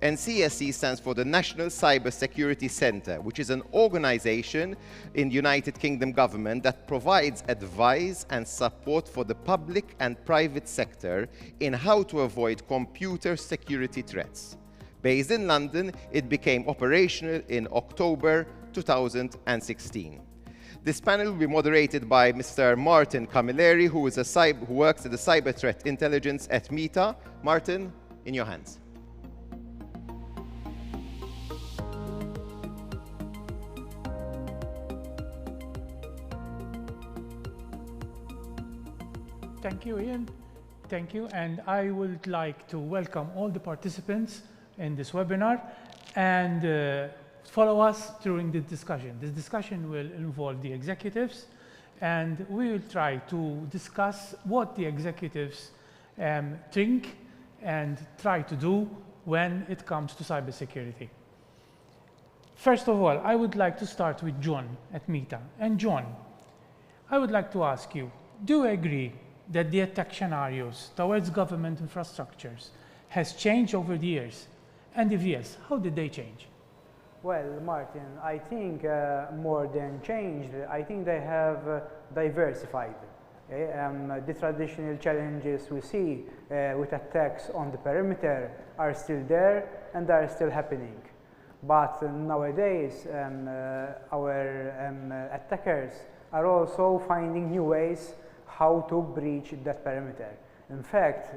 NCSC stands for the National Cybersecurity Centre, which is an organization in the United Kingdom government that provides advice and support for the public and private sector in how to avoid computer security threats. Based in London, it became operational in October 2016. This panel will be moderated by Mr. Martin Camilleri, who works at the Cyber Threat Intelligence at MITA. Martin, in your hands. Thank you, Ian. Thank you. And I would like to welcome all the participants in this webinar and follow us during the discussion. This discussion will involve the executives, and we will try to discuss what the executives think and try to do when it comes to cybersecurity. First of all, I would like to start with John at MITA. And John, I would like to ask you, do you agree that the attack scenarios towards government infrastructures has changed over the years? And if yes, how did they change? Well, Martin, I think more than changed, I think they have diversified. Okay? The traditional challenges we see with attacks on the perimeter are still there and are still happening. But nowadays, our attackers are also finding new ways how to breach that perimeter. In fact,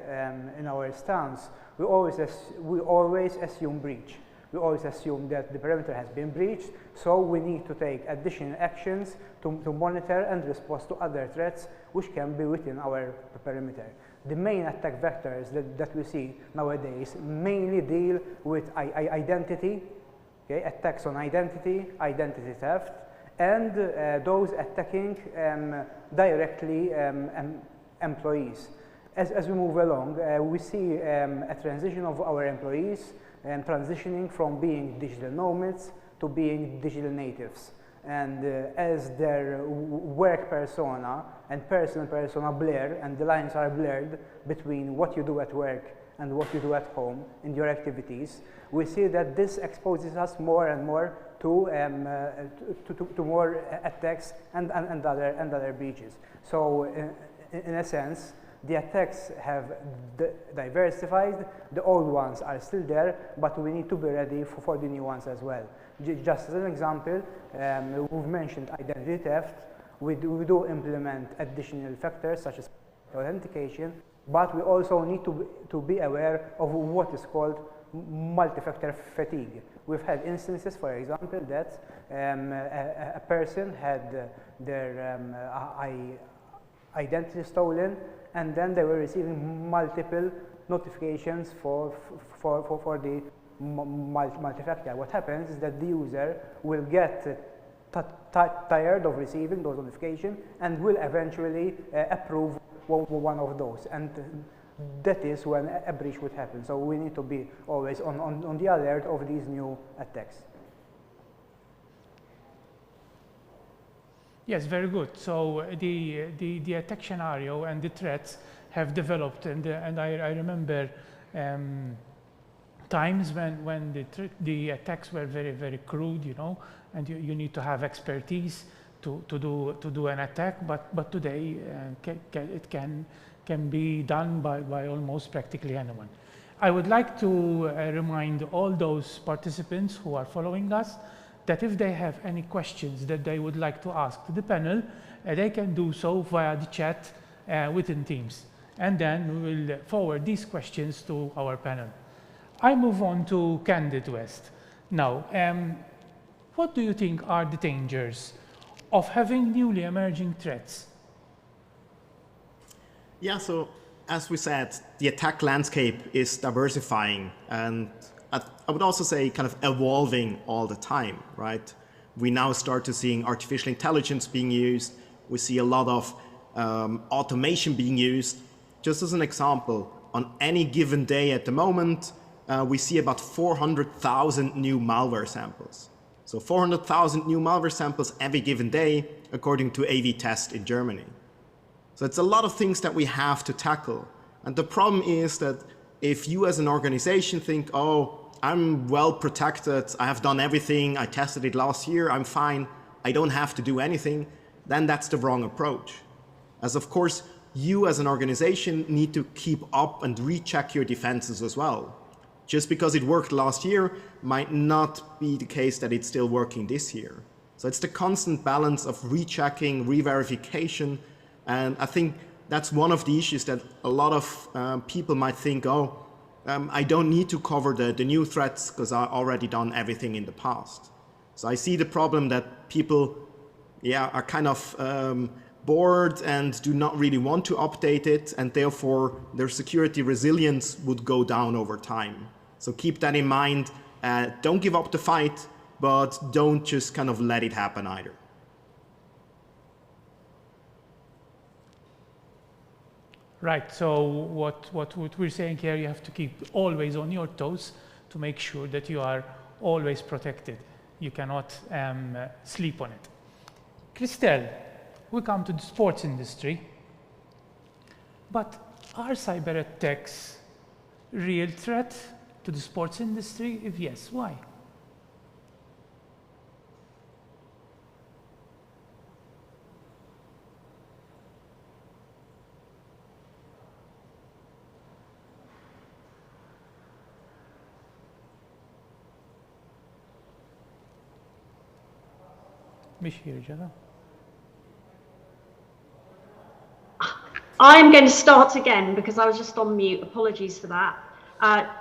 in our stance, we always assume breach. We always assume that the perimeter has been breached, so we need to take additional actions to monitor and respond to other threats which can be within our perimeter. The main attack vectors that we see nowadays mainly deal with identity, okay, attacks on identity, identity theft, and those attacking directly employees. As we move along, we see a transition of our employees transitioning from being digital nomads to being digital natives. And as their work persona and personal persona blur, and the lines are blurred between what you do at work and what you do at home in your activities, we see that this exposes us more and more to more attacks and other breaches. So in a sense, the attacks have diversified, the old ones are still there, but we need to be ready for the new ones as well. Just as an example, we've mentioned identity theft. We do implement additional factors such as authentication, but we also need to be aware of what is called multi-factor fatigue. We've had instances, for example, that a person had their identity stolen, and then they were receiving multiple notifications for the multi-factor. What happens is that the user will get tired of receiving those notifications and will eventually approve one of those, and that is when a breach would happen. So we need to be always on the alert of these new attacks. Yes, very good. So the attack scenario and the threats have developed, and I remember times when the attacks were very, very crude, you know, and you need to have expertise to do an attack. But today it can be done by almost practically anyone. I would like to remind all those participants who are following us that if they have any questions that they would like to ask to the panel, they can do so via the chat within Teams. And then we will forward these questions to our panel. I move on to Candid West. Now, what do you think are the dangers of having newly emerging threats? Yeah, so as we said, the attack landscape is diversifying and I would also say kind of evolving all the time, right? We now start to seeing artificial intelligence being used. We see a lot of automation being used. Just as an example, on any given day at the moment, we see about 400,000 new malware samples. So 400,000 new malware samples every given day, according to AV Test in Germany. So it's a lot of things that we have to tackle. And the problem is that if you as an organization think, oh, I'm well protected, I have done everything, I tested it last year, I'm fine, I don't have to do anything, then that's the wrong approach. As of course, you as an organization need to keep up and recheck your defenses as well. Just because it worked last year might not be the case that it's still working this year. So it's the constant balance of rechecking, re-verification, and I think that's one of the issues that a lot of people might think, oh, I don't need to cover the new threats because I've already done everything in the past. So I see the problem that people are kind of bored and do not really want to update it, and therefore their security resilience would go down over time. So keep that in mind. Don't give up the fight, but don't just kind of let it happen either. Right, so what we're saying here, you have to keep always on your toes to make sure that you are always protected. You cannot sleep on it. Christelle, we come to the sports industry, but are cyber attacks a real threat to the sports industry? If yes, why? I'm going to start again because I was just on mute. Apologies for that.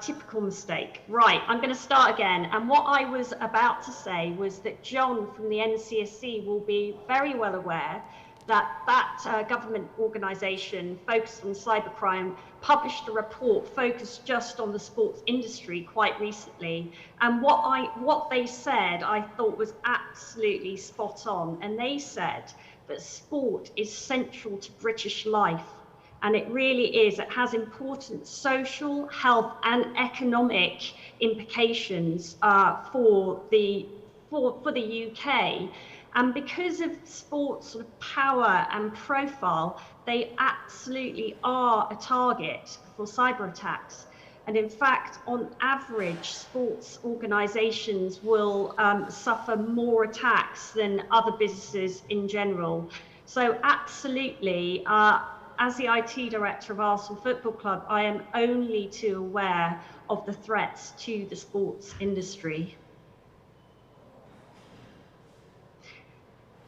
Typical mistake. Right, I'm going to start again. And what I was about to say was that John from the NCSC will be very well aware that government organisation focused on cybercrime published a report focused just on the sports industry quite recently. And what they said I thought was absolutely spot on. And they said that sport is central to British life. And it really is. It has important social, health, and economic implications for the UK. And because of sports sort of power and profile, they absolutely are a target for cyber attacks. And in fact, on average, sports organisations will suffer more attacks than other businesses in general. So absolutely, as the IT director of Arsenal Football Club, I am only too aware of the threats to the sports industry.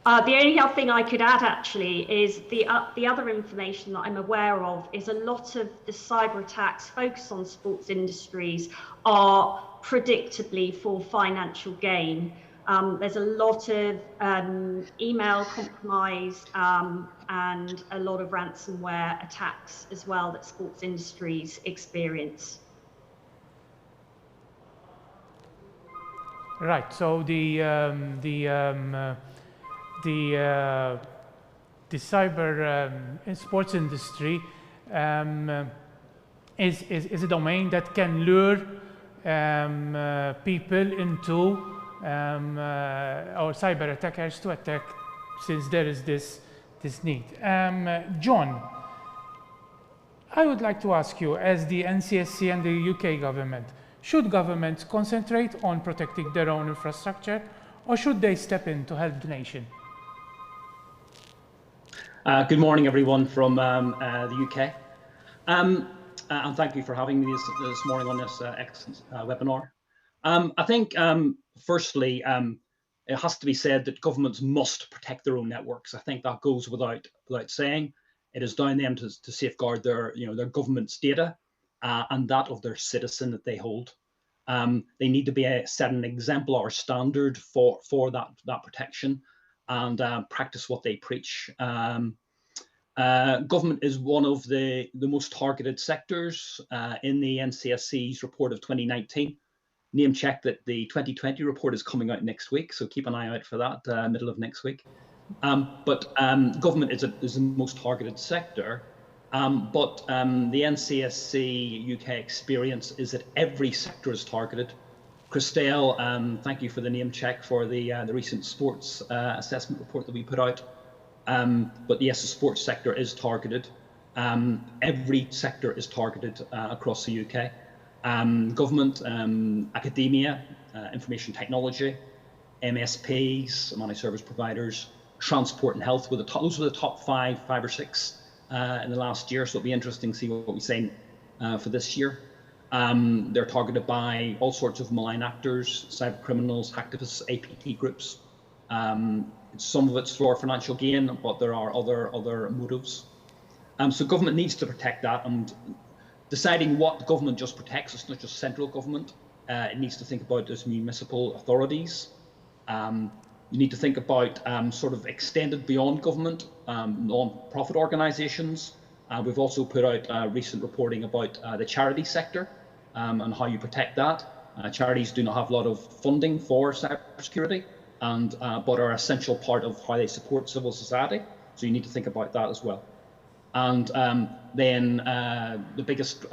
The only other thing I could add actually is the other information that I'm aware of is a lot of the cyber attacks focused on sports industries are predictably for financial gain. There's a lot of email compromise and a lot of ransomware attacks as well that sports industries experience. Right, so the cyber sports industry is a domain that can lure people into or cyber attackers to attack, since there is this need. John, I would like to ask you, as the NCSC and the UK government, should governments concentrate on protecting their own infrastructure, or should they step in to help the nation? Good morning, everyone from the UK. And thank you for having me this morning on this excellent webinar. I think, firstly, it has to be said that governments must protect their own networks. I think that goes without saying. It is down to them to safeguard their government's data and that of their citizen that they hold. They need to set an exemplar standard for that protection and practice what they preach. Government is one of the most targeted sectors in the NCSC's report of 2019. Name check that the 2020 report is coming out next week, so keep an eye out for that, middle of next week. But government is the most targeted sector, but the NCSC UK experience is that every sector is targeted. Christelle, thank you for the name check for the recent sports assessment report that we put out. But yes, the sports sector is targeted. Every sector is targeted across the UK. Government, academia, information technology, MSPs, managed service providers, transport and health. Those were the top five or six in the last year. So it'll be interesting to see what we say for this year. They're targeted by all sorts of malign actors, cyber criminals, hacktivists, APT groups. Some of it's for financial gain, but there are other motives. So government needs to protect that, and deciding what government just protects, it's not just central government. It needs to think about those municipal authorities. You need to think about sort of extended beyond government, non-profit organisations. We've also put out recent reporting about the charity sector and how you protect that. Charities do not have a lot of funding for cybersecurity, but are an essential part of how they support civil society. So you need to think about that as well. And then the biggest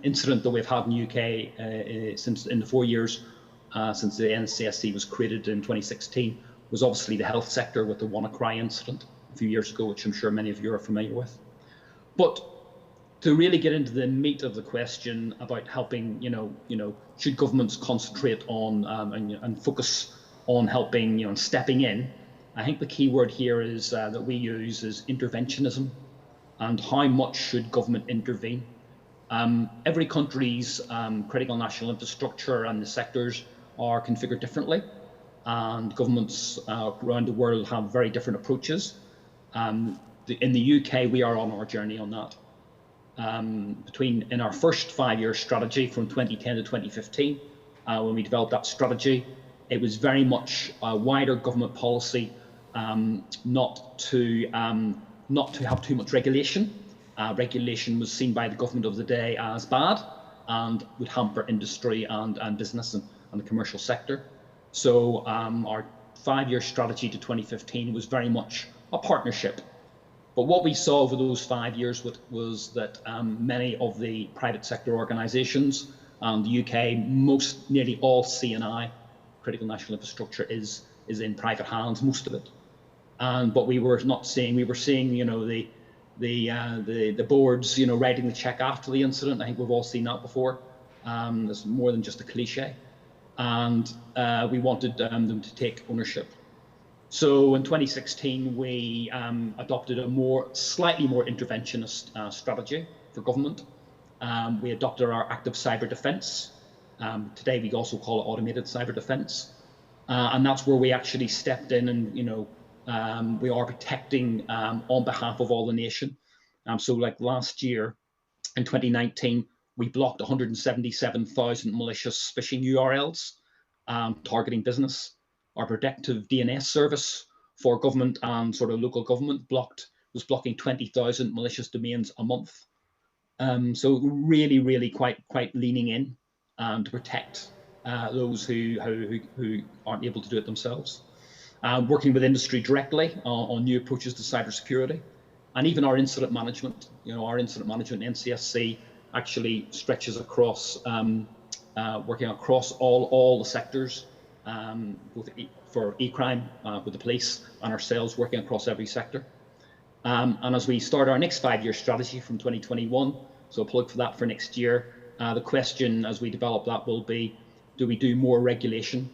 incident that we've had in the UK since in the 4 years since the NCSC was created in 2016 was obviously the health sector with the WannaCry incident a few years ago, which I'm sure many of you are familiar with. But to really get into the meat of the question about helping, should governments concentrate on and focus on helping, and stepping in, I think the key word here is that we use is interventionism, and how much should government intervene? Every country's critical national infrastructure and the sectors are configured differently, and governments around the world have very different approaches. In the UK, we are on our journey on that. In our first 5-year strategy from 2010 to 2015, when we developed that strategy, it was very much a wider government policy not to have too much regulation. Regulation was seen by the government of the day as bad and would hamper industry and business and the commercial sector. So our 5-year strategy to 2015 was very much a partnership. But what we saw over those 5 years was that many of the private sector organisations and the UK, nearly all C&I, critical national infrastructure, is in private hands, most of it. But we were not seeing. We were seeing, the boards, writing the check after the incident. I think we've all seen that before. It's more than just a cliche. And we wanted them to take ownership. So in 2016, we adopted a slightly more interventionist strategy for government. We adopted our active cyber defence. Today, we also call it automated cyber defence. And that's where we actually stepped in and, we are protecting on behalf of all the nation. So like last year, in 2019, we blocked 177,000 malicious phishing URLs targeting business. Our predictive DNS service for government and sort of local government was blocking 20,000 malicious domains a month. So really, really quite leaning in to protect those who aren't able to do it themselves. Working with industry directly on new approaches to cybersecurity, and even our incident management. Our incident management NCSC actually stretches across, working across all the sectors, both for e-crime with the police and ourselves working across every sector. And as we start our next 5-year strategy from 2021, so a plug for that for next year, the question as we develop that will be, do we do more regulation?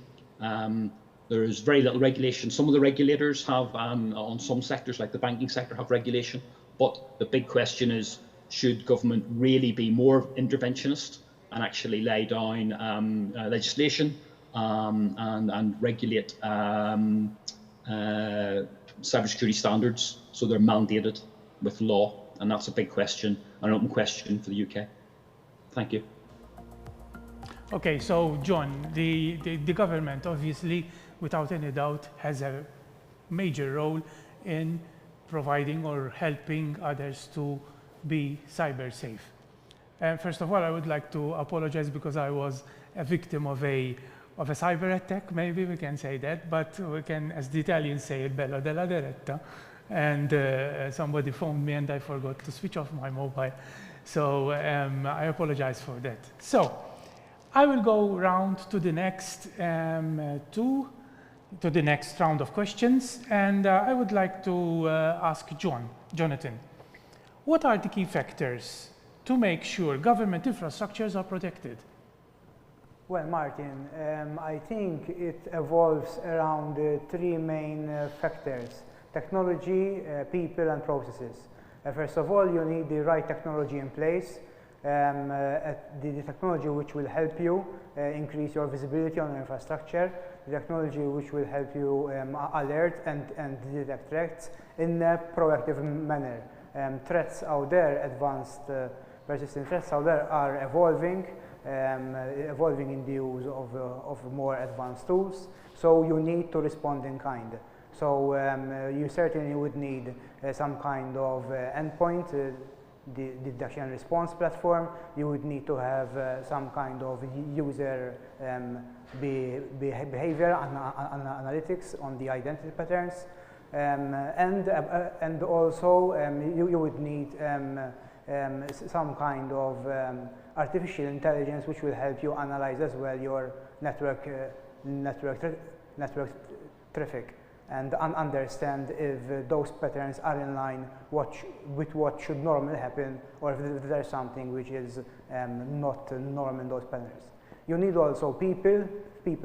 There is very little regulation. Some of the regulators have, on some sectors like the banking sector, have regulation, but the big question is, should government really be more interventionist and actually lay down legislation and regulate cybersecurity standards so they're mandated with law? And that's a big question, an open question for the UK. Thank you. Okay, so John, the government obviously, without any doubt, has a major role in providing or helping others to be cyber safe. First of all, I would like to apologize because I was a victim of a cyber attack, maybe we can say that, but we can, as the Italians say, il bello della diretta. And somebody phoned me and I forgot to switch off my mobile. So I apologize for that. So I will go round to the next to the next round of questions, and I would like to ask Jonathan, what are the key factors to make sure government infrastructures are protected? Well, Martin, I think it evolves around three main factors: technology, people, and processes. First of all, you need the right technology in place, the technology which will help you increase your visibility on the infrastructure, the technology which will help you alert and detect threats in a proactive manner. Threats out there, advanced persistent threats out there, are evolving in the use of more advanced tools, so you need to respond in kind. So you certainly would need some kind of endpoint, the detection and response platform. You would need to have some kind of user behavior analytics on the identity patterns, and also you would need some kind of artificial intelligence which will help you analyze as well your network traffic and understand if those patterns are in line with what should normally happen, or if there's something which is not normal in those patterns. You need also people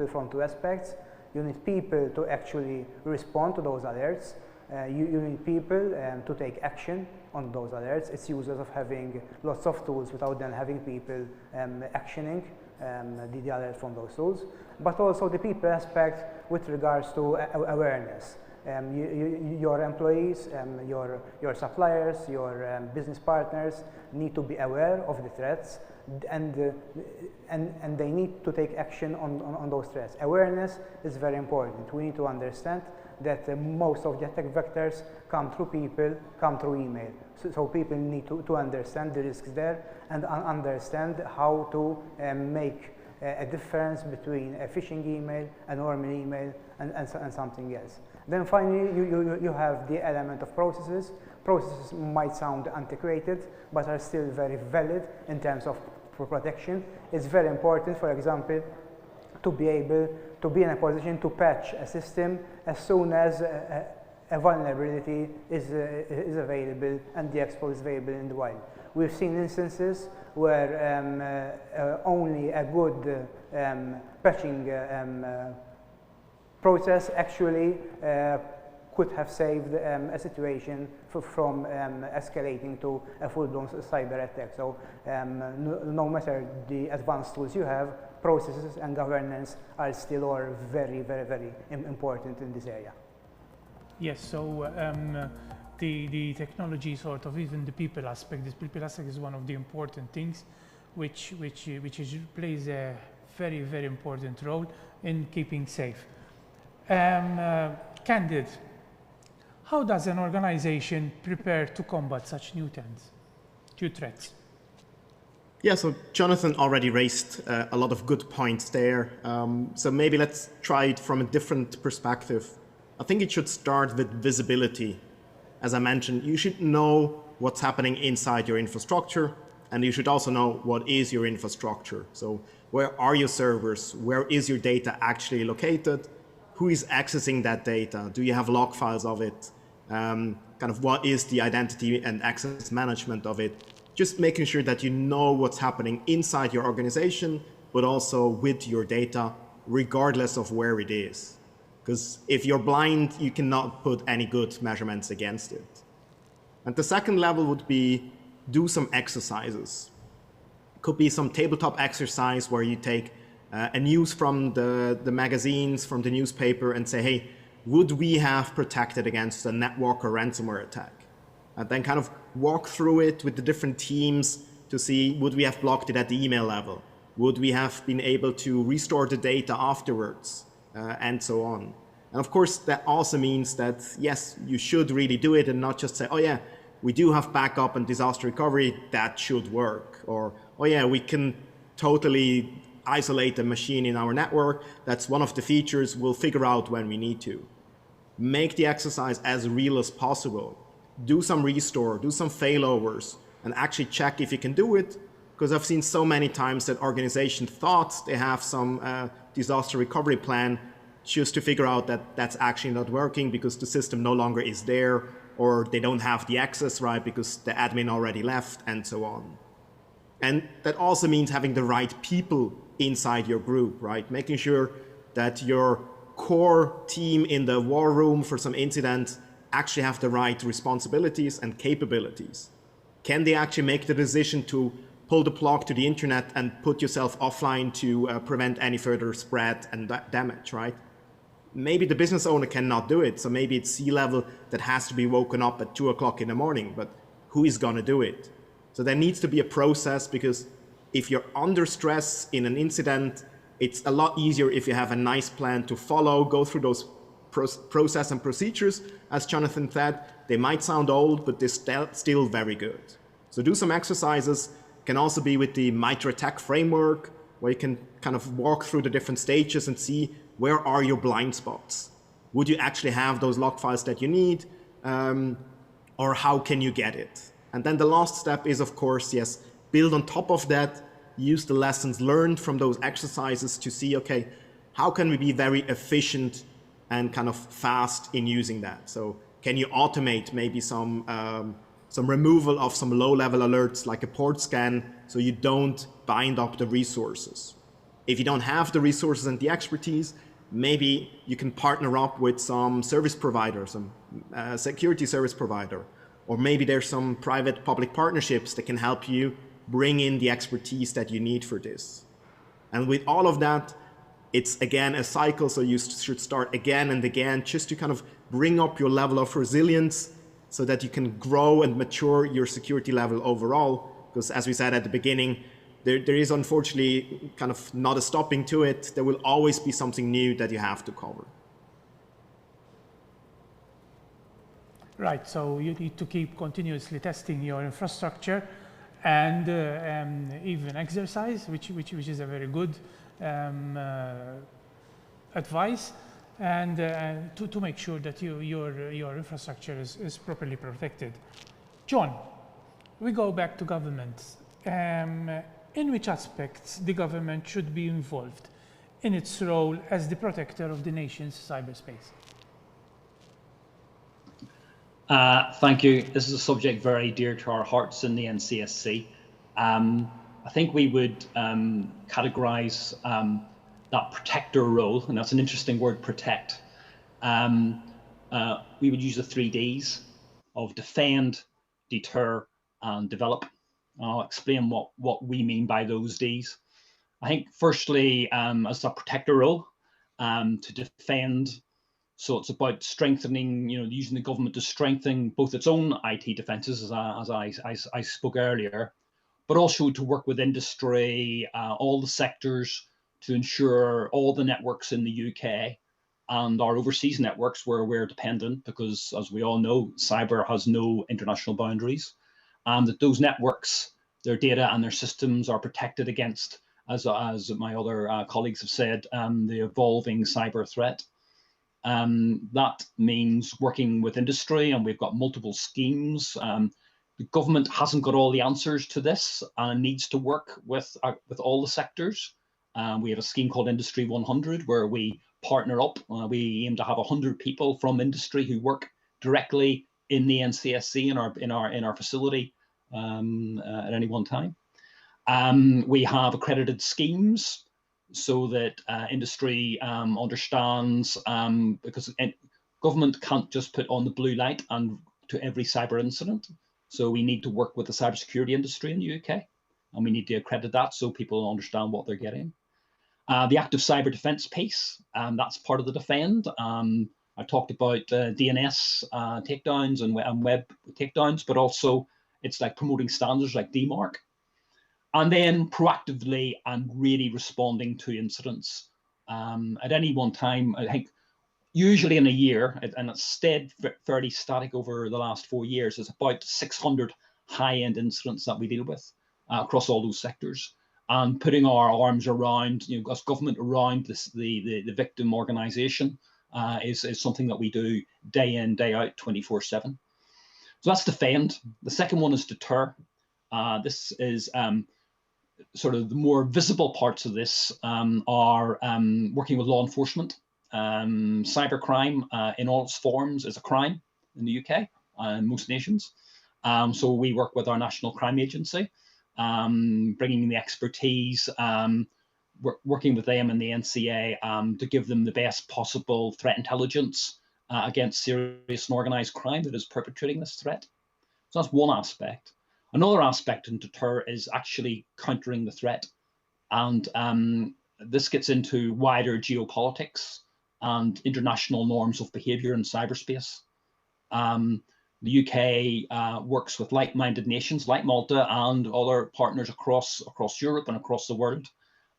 from two aspects. You need people to actually respond to those alerts. You need people to take action on those alerts. It's useless of having lots of tools without then having people actioning the alert from those tools. But also the people aspect with regards to awareness. Your employees, your suppliers, your business partners need to be aware of the threats, and they need to take action on those threats. Awareness is very important. We need to understand that most of the attack vectors come through people, come through email. So people need to understand the risks there and understand how to make a difference between a phishing email, a normal email, and something else. Then finally, you have the element of processes. Processes might sound antiquated, but are still very valid in terms of protection. It's very important, for example, to be able to be in a position to patch a system as soon as a vulnerability is available and the exploit is available in the wild. We've seen instances where only a good patching process actually could have saved a situation from escalating to a full-blown cyber attack. So no matter the advanced tools you have, processes and governance are still very, very, very important in this area. Yes, so the technology, sort of, even the people aspect, this people aspect is one of the important things which plays a very, very important role in keeping safe. Candid, how does an organization prepare to combat such new threats? Yeah, so Jonathan already raised a lot of good points there. So maybe let's try it from a different perspective. I think it should start with visibility. As I mentioned, you should know what's happening inside your infrastructure, and you should also know what is your infrastructure. So where are your servers? Where is your data actually located? Who is accessing that data? Do you have log files of it? Kind of what is the identity and access management of it? Just making sure that you know what's happening inside your organization, but also with your data, regardless of where it is. Because if you're blind, you cannot put any good measurements against it. And the second level would be do some exercises. Could be some tabletop exercise where you take a news from the magazines, from the newspaper, and say, hey, would we have protected against a network or ransomware attack? And then kind of walk through it with the different teams to see, would we have blocked it at the email level? Would we have been able to restore the data afterwards? And so on. And of course, that also means that, yes, you should really do it and not just say, oh yeah, we do have backup and disaster recovery, that should work. Or, oh yeah, we can totally isolate a machine in our network. That's one of the features we'll figure out when we need to. Make the exercise as real as possible. Do some restore, do some failovers, and actually check if you can do it. Because I've seen so many times that organizations thought they have some disaster recovery plan just to figure out that that's actually not working because the system no longer is there, or they don't have the access right because the admin already left, and so on. And that also means having the right people inside your group, right? Making sure that your core team in the war room for some incident actually have the right responsibilities and capabilities. Can they actually make the decision to pull the plug to the internet and put yourself offline to prevent any further spread and damage, right? Maybe the business owner cannot do it, so maybe it's C-level that has to be woken up at 2 o'clock in the morning, but who is going to do it? So there needs to be a process, because if you're under stress in an incident, it's a lot easier if you have a nice plan to follow, go through those process and procedures. As Jonathan said, they might sound old, but they're still very good. So do some exercises. Can also be with the MITA attack framework, where you can kind of walk through the different stages and see where are your blind spots. Would you actually have those log files that you need, or how can you get it? And then the last step is, of course, yes, build on top of that, use the lessons learned from those exercises to see, okay, how can we be very efficient and kind of fast in using that? So can you automate maybe some removal of some low-level alerts like a port scan, so you don't bind up the resources? If you don't have the resources and the expertise, maybe you can partner up with some service provider, some security service provider, or maybe there's some private-public partnerships that can help you bring in the expertise that you need for this. And with all of that, it's again a cycle, so you should start again and again just to kind of bring up your level of resilience so that you can grow and mature your security level overall. Because as we said at the beginning, there is unfortunately kind of not a stopping to it. There will always be something new that you have to cover. Right, so you need to keep continuously testing your infrastructure and even exercise, which is a very good advice, and to make sure that your infrastructure is properly protected. John, we go back to government. In which aspects the government should be involved in its role as the protector of the nation's cyberspace? Thank you. This is a subject very dear to our hearts in the NCSC. I think we would categorize that protector role, and that's an interesting word, protect. We would use the 3 Ds of defend, deter, and develop. I'll explain what we mean by those Ds. I think firstly, as a protector role, to defend, so it's about strengthening, using the government to strengthen both its own IT defenses, as I spoke earlier, but also to work with industry, all the sectors, to ensure all the networks in the UK and our overseas networks where we're dependent, because as we all know, cyber has no international boundaries, and that those networks, their data and their systems are protected against, as my other colleagues have said, the evolving cyber threat. That means working with industry, and we've got multiple schemes. The government hasn't got all the answers to this and needs to work with all the sectors. We have a scheme called Industry 100, where we partner up. We aim to have 100 people from industry who work directly in the NCSC in our facility at any one time. We have accredited schemes so that industry understands, because government can't just put on the blue light and to every cyber incident. So we need to work with the cybersecurity industry in the UK, and we need to accredit that so people understand what they're getting. The active cyber defense piece, that's part of the defend. I talked about DNS takedowns and web takedowns, but also it's like promoting standards like DMARC. And then proactively and really responding to incidents. At any one time, I think usually in a year, and it's stayed fairly static over the last 4 years, is about 600 high-end incidents that we deal with across all those sectors. And putting our arms around, as government around the victim organisation is something that we do day in, day out, 24/7. So that's defend. The second one is deter. This is sort of the more visible parts of this are working with law enforcement. Cybercrime in all its forms is a crime in the UK and most nations. So we work with our National Crime Agency, bringing the expertise, working with them and the NCA to give them the best possible threat intelligence against serious and organised crime that is perpetrating this threat. So that's one aspect. Another aspect in deter is actually countering the threat. And this gets into wider geopolitics and international norms of behaviour in cyberspace. The UK works with like-minded nations like Malta and other partners across Europe and across the world,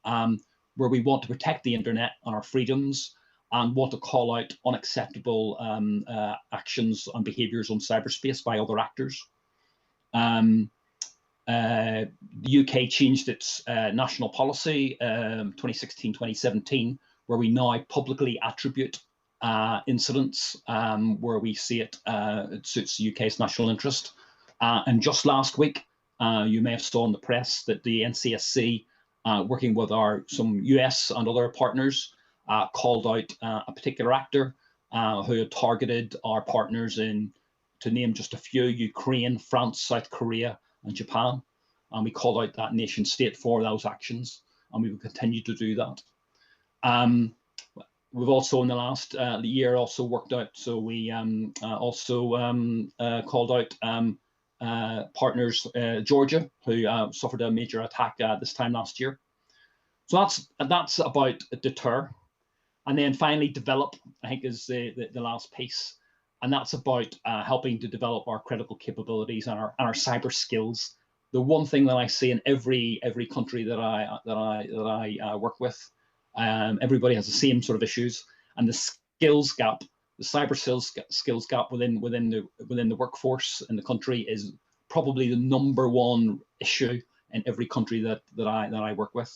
where we want to protect the internet and our freedoms and want to call out unacceptable actions and behaviours on cyberspace by other actors. The UK changed its national policy 2016-2017, where we now publicly attribute incidents where we see it suits the UK's national interest. And just last week, you may have saw in the press that the NCSC, working with some US and other partners, called out a particular actor who had targeted our partners in, to name just a few, Ukraine, France, South Korea, and Japan. And we called out that nation state for those actions, and we will continue to do that. We've also in the last year also worked out, so we also called out partners, Georgia, who suffered a major attack this time last year. So that's about deter. And then finally develop, I think, is the last piece. And that's about helping to develop our critical capabilities and our cyber skills. The one thing that I see in every country that I work with, everybody has the same sort of issues, and the skills gap, the cyber skills gap within the workforce in the country is probably the #1 issue in every country that I work with.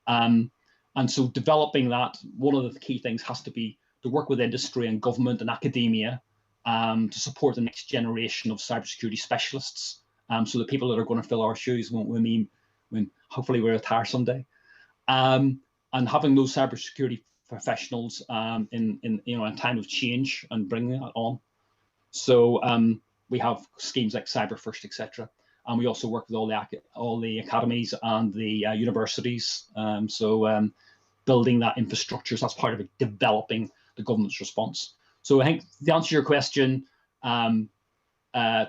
And so developing that, one of the key things has to be to work with industry and government and academia to support the next generation of cybersecurity specialists. So the people that are going to fill our shoes when hopefully we retire someday. And having those cybersecurity professionals in a time of change and bringing that on. So we have schemes like Cyber First, etc. And we also work with all the academies and the universities. Building that infrastructure, so that's part of it, developing the government's response. So I think to answer your question, to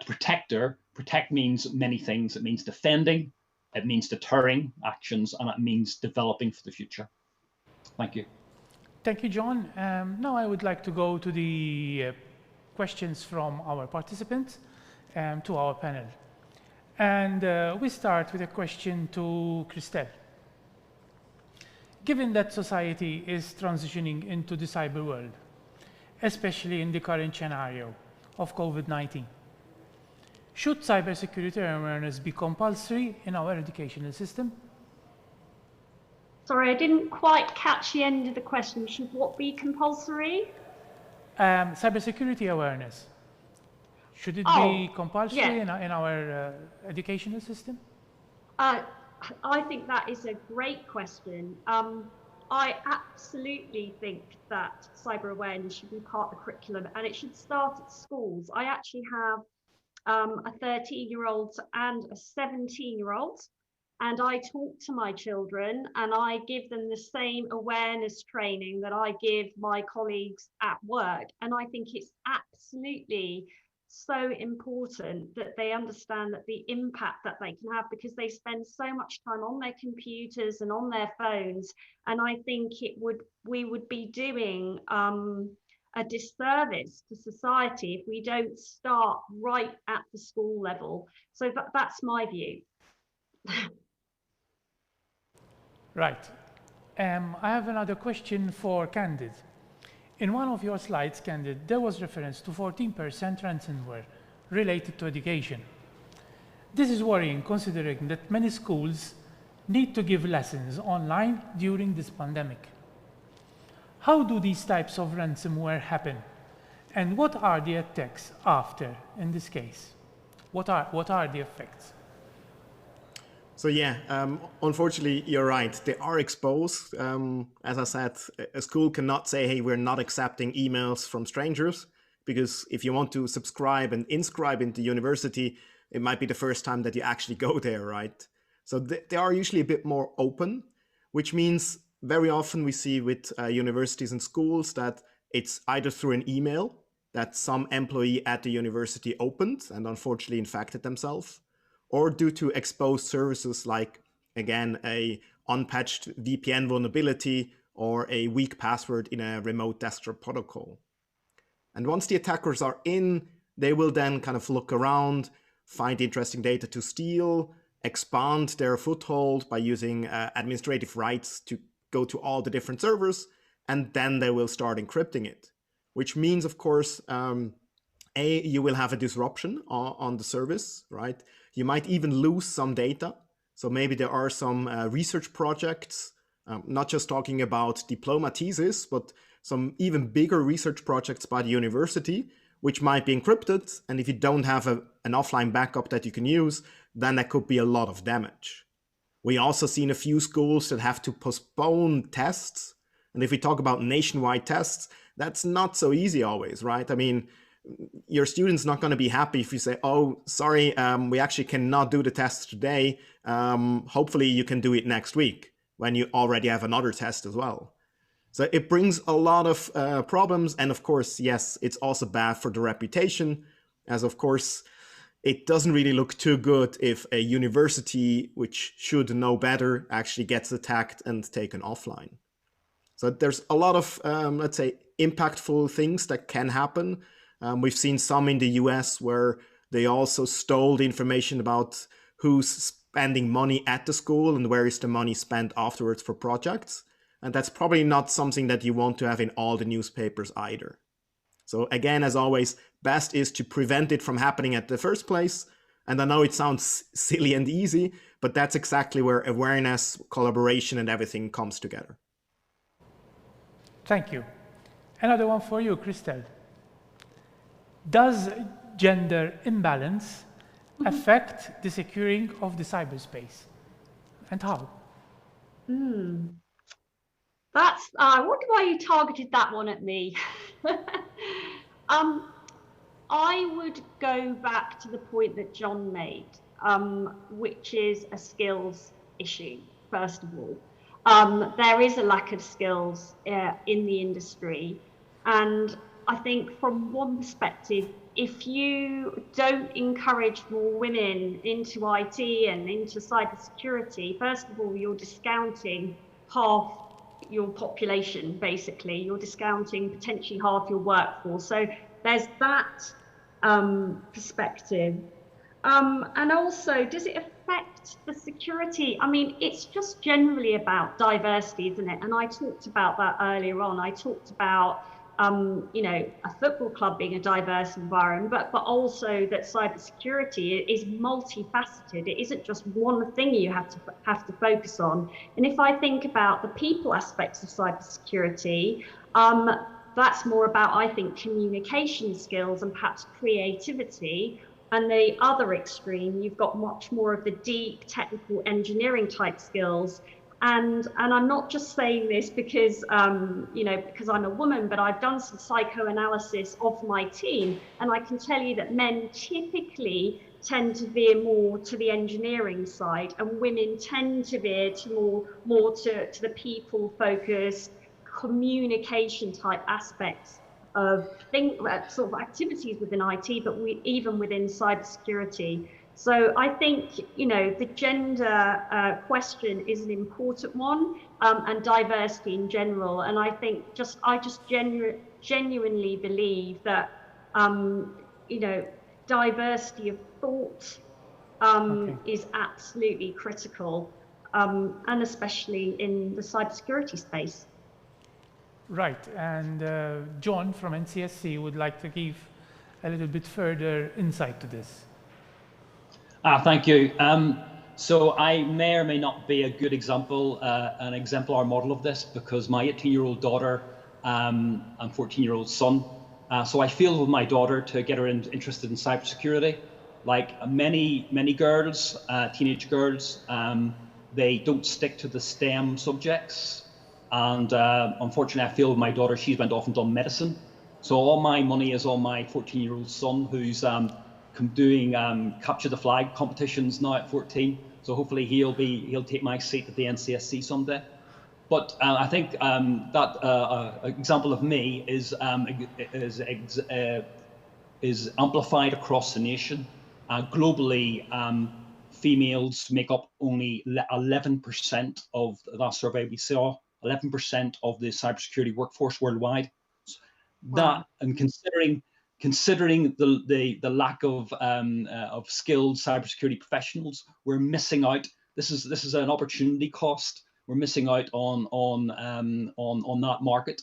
protect means many things. It means defending, it means deterring actions, and it means developing for the future. Thank you. Thank you, John. Now I would like to go to the questions from our participants to our panel. And we start with a question to Christelle. Given that society is transitioning into the cyber world, especially in the current scenario of COVID-19, should cybersecurity awareness be compulsory in our educational system? Sorry, I didn't quite catch the end of the question. Should what be compulsory? Cybersecurity awareness. Should it be compulsory in our educational system? I think that is a great question. I absolutely think that cyber awareness should be part of the curriculum, and it should start at schools. I actually have a 13-year-old and a 17-year-old, and I talk to my children and I give them the same awareness training that I give my colleagues at work. And I think it's absolutely so important that they understand that the impact that they can have, because they spend so much time on their computers and on their phones. And I think we would be doing a disservice to society if we don't start right at the school level. So that's my view. Right. I have another question for Candid. In one of your slides, Candid, there was reference to 14% ransomware related to education. This is worrying considering that many schools need to give lessons online during this pandemic. How do these types of ransomware happen? And what are the attacks after in this case? What are the effects? So yeah, unfortunately, you're right. They are exposed. As I said, a school cannot say, hey, we're not accepting emails from strangers, because if you want to subscribe and inscribe into university, it might be the first time that you actually go there, right? So they are usually a bit more open, which means very often we see with universities and schools that it's either through an email that some employee at the university opened and unfortunately infected themselves, or due to exposed services like, again, a unpatched VPN vulnerability or a weak password in a remote desktop protocol. And once the attackers are in, they will then kind of look around, find interesting data to steal, expand their foothold by using administrative rights to go to all the different servers, and then they will start encrypting it, which means, of course, you will have a disruption on the service, right? You might even lose some data. So maybe there are some research projects, not just talking about diploma thesis, but some even bigger research projects by the university, which might be encrypted. And if you don't have an offline backup that you can use, then that could be a lot of damage. We also seen a few schools that have to postpone tests. And if we talk about nationwide tests, that's not so easy always, right? I mean, your student's not going to be happy if you say, oh, sorry, we actually cannot do the test today. Hopefully you can do it next week when you already have another test as well. So it brings a lot of problems. And of course, yes, it's also bad for the reputation, as of course, it doesn't really look too good if a university, which should know better, actually gets attacked and taken offline. So there's a lot of, let's say, impactful things that can happen. We've seen some in the US where they also stole the information about who's spending money at the school and where is the money spent afterwards for projects. And that's probably not something that you want to have in all the newspapers either. So again, as always, best is to prevent it from happening at the first place. And I know it sounds silly and easy, but that's exactly where awareness, collaboration, and everything comes together. Thank you. Another one for you, Christelle. Does gender imbalance affect the securing of the cyberspace? And how? That's, I wonder why you targeted that one at me. I would go back to the point that John made, which is a skills issue, first of all. There is a lack of skills in the industry. And I think from one perspective, if you don't encourage more women into IT and into cybersecurity, first of all, you're discounting half your population, basically. You're discounting potentially half your workforce. So there's that perspective. And also, does it affect the security? I mean, it's just generally about diversity, isn't it? And I talked about that earlier on. I talked about you know, a football club being a diverse environment, but also that cybersecurity is multifaceted. It isn't just one thing you have to focus on. And if I think about the people aspects of cybersecurity, that's more about, I think, communication skills and perhaps creativity. And the other extreme, you've got much more of the deep technical engineering type skills. And I'm not just saying this because, you know, because I'm a woman, but I've done some psychoanalysis of my team. And I can tell you that men typically tend to veer more to the engineering side, and women tend to veer to more to the people focused communication type aspects of sort of activities within IT, but even within cybersecurity. So I think, you know, the gender question is an important one, and diversity in general. And I think I just genuinely believe that, you know, diversity of thought is absolutely critical, and especially in the cybersecurity space. Right, and John from NCSC would like to give a little bit further insight to this. Thank you. So I may or may not be a good example, an exemplar model of this, because my 18-year-old daughter and 14-year-old son. So I feel with my daughter to get her interested in cybersecurity. Like many girls, teenage girls, they don't stick to the STEM subjects. And unfortunately, I feel with my daughter, she's went off and done medicine. So all my money is on my 14-year-old son, who's doing capture the flag competitions now at 14. So hopefully he'll take my seat at the NCSC someday. But I think that example of me is amplified across the nation. Globally, females make up only 11% of that survey. We saw 11% of the cybersecurity workforce worldwide. That, and considering the lack of skilled cybersecurity professionals, we're missing out. This is an opportunity cost. We're missing out on that market.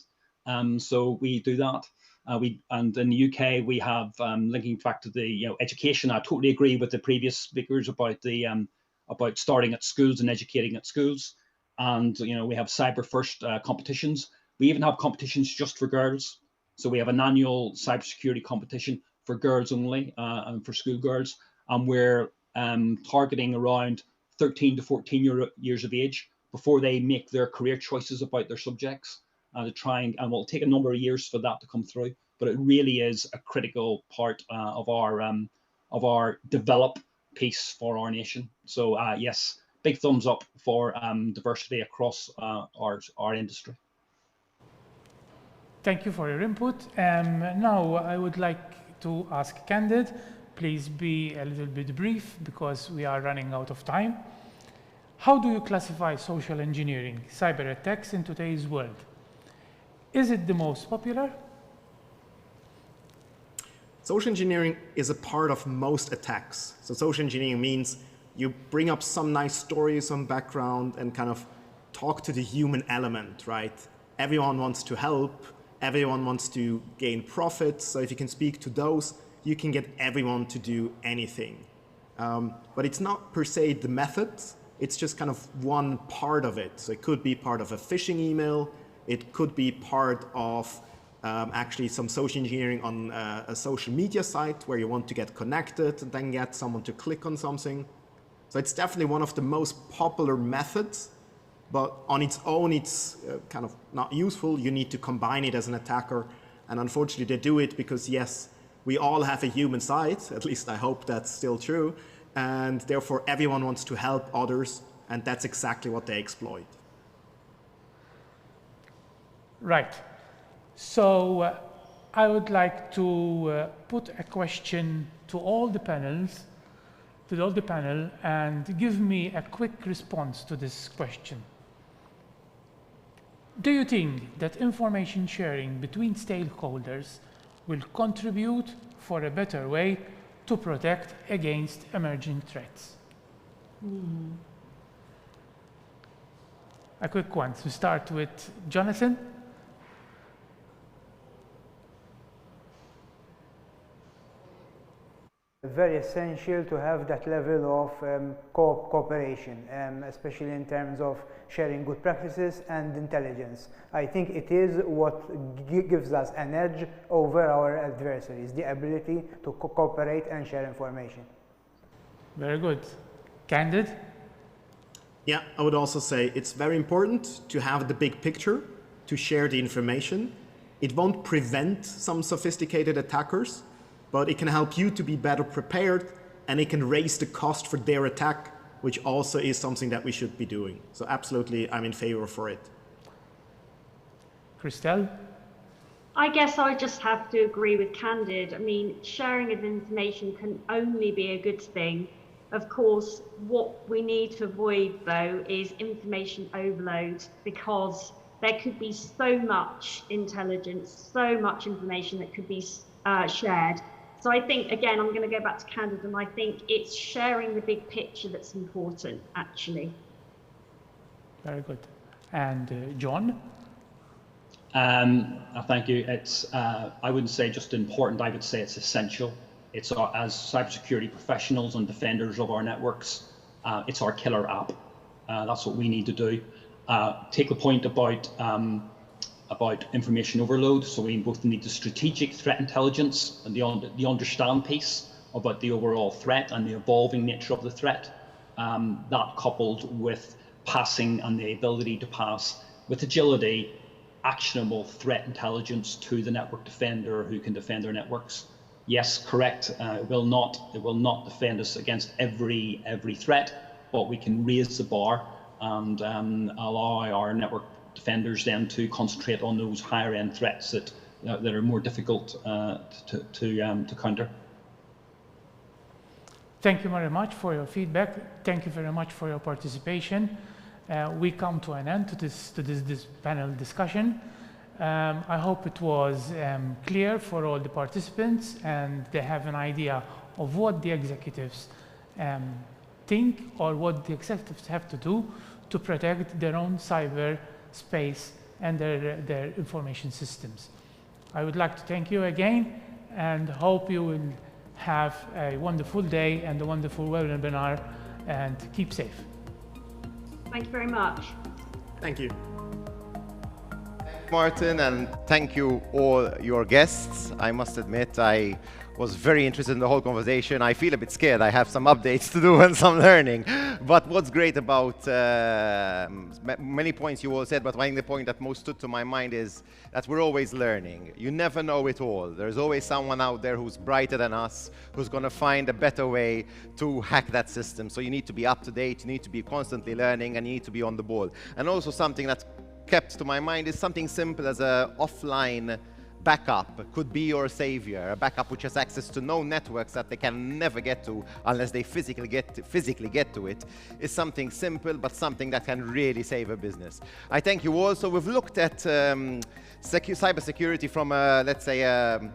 So we do that. And in the UK we have linking back to the education. I totally agree with the previous speakers about about starting at schools and educating at schools. And we have cyber first competitions. We even have competitions just for girls. So we have an annual cybersecurity competition for girls only and for schoolgirls, and we're targeting around 13 to 14 years of age before they make their career choices about their subjects. To try and will take a number of years for that to come through, but it really is a critical part of our develop piece for our nation. So yes, big thumbs up for diversity across our industry. Thank you for your input. Now I would like to ask Candid, please be a little bit brief because we are running out of time. How do you classify social engineering, cyber attacks in today's world? Is it the most popular? Social engineering is a part of most attacks. So social engineering means you bring up some nice story, some background, and kind of talk to the human element, right? Everyone wants to help. Everyone wants to gain profit. So if you can speak to those, you can get everyone to do anything. But it's not per se the method. It's just kind of one part of it. So it could be part of a phishing email. It could be part of actually some social engineering on a social media site where you want to get connected and then get someone to click on something. So it's definitely one of the most popular methods, but on its own, it's kind of not useful. You need to combine it as an attacker. And unfortunately, they do it because, yes, we all have a human side. At least I hope that's still true. And therefore, everyone wants to help others. And that's exactly what they exploit. Right. So I would like to put a question to all the panel, and give me a quick response to this question. Do you think that information sharing between stakeholders will contribute for a better way to protect against emerging threats? A quick one. To start with Jonathan. Very essential to have that level of cooperation, especially in terms of sharing good practices and intelligence. I think it is what gives us an edge over our adversaries, the ability to cooperate and share information. Very good. Candid? Yeah, I would also say it's very important to have the big picture, to share the information. It won't prevent some sophisticated attackers, but it can help you to be better prepared, and it can raise the cost for their attack, which also is something that we should be doing. So absolutely, I'm in favor for it. Christelle? I guess I just have to agree with Candid. I mean, sharing of information can only be a good thing. Of course, what we need to avoid, though, is information overload, because there could be so much intelligence, so much information that could be shared. So I think, again, I'm going to go back to Candid, and I think it's sharing the big picture that's important, actually. Very good. And John? Thank you. It's, I wouldn't say just important, I would say it's essential. It's as cybersecurity professionals and defenders of our networks, it's our killer app. That's what we need to do. Take the point about information overload. So we both need the strategic threat intelligence and the understand piece about the overall threat and the evolving nature of the threat. That coupled with passing and the ability to pass with agility actionable threat intelligence to the network defender who can defend their networks. Yes, correct. It will not defend us against every threat, but we can raise the bar and allow our network defenders then to concentrate on those higher end threats that are more difficult to counter. Thank you very much for your feedback. Thank you very much for your participation. We come to an end to this panel discussion. I hope it was clear for all the participants and they have an idea of what the executives think or what the executives have to do to protect their own cyber space and their information systems. I would like to thank you again and hope you will have a wonderful day and a wonderful webinar and keep safe. Thank you very much. Thank you. Martin, and thank you all your guests. I must admit, I was very interested in the whole conversation. I feel a bit scared. I have some updates to do and some learning. But what's great about many points you all said, but I think the point that most stood to my mind is that we're always learning. You never know it all. There's always someone out there who's brighter than us, who's going to find a better way to hack that system. So you need to be up to date, you need to be constantly learning, and you need to be on the ball. And also something that's kept to my mind is something simple as an offline backup could be your savior. A backup which has access to no networks that they can never get to unless they physically get to it is something simple, but something that can really save a business. I thank you all. So we've looked at cybersecurity from let's say a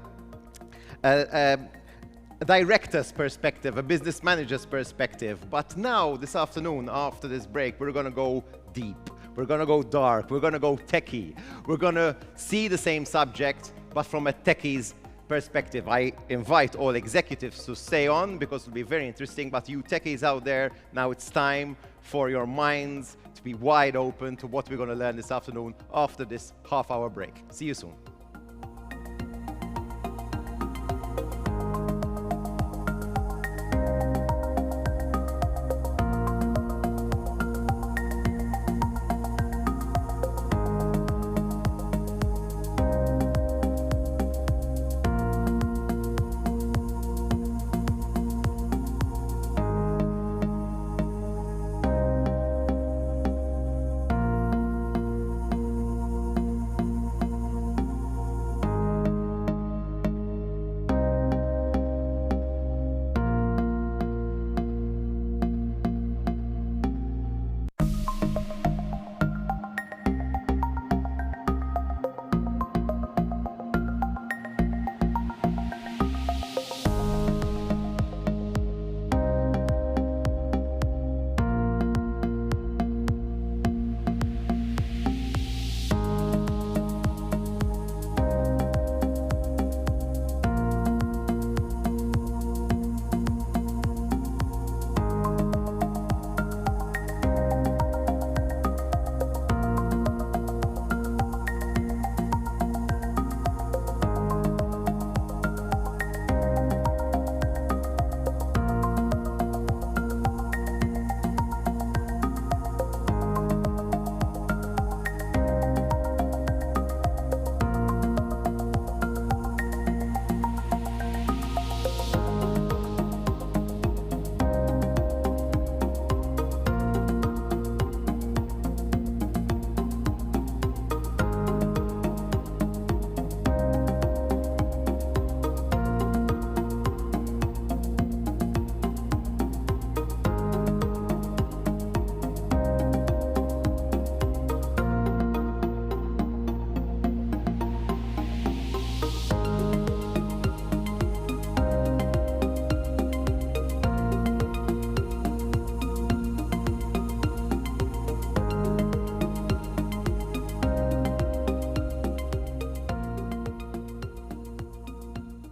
director's perspective, a business manager's perspective. But now, this afternoon, after this break, we're going to go deep. We're going to go dark. We're going to go techie. We're going to see the same subject, but from a techie's perspective. I invite all executives to stay on because it'll be very interesting. But you techies out there, now it's time for your minds to be wide open to what we're going to learn this afternoon after this half-hour break. See you soon.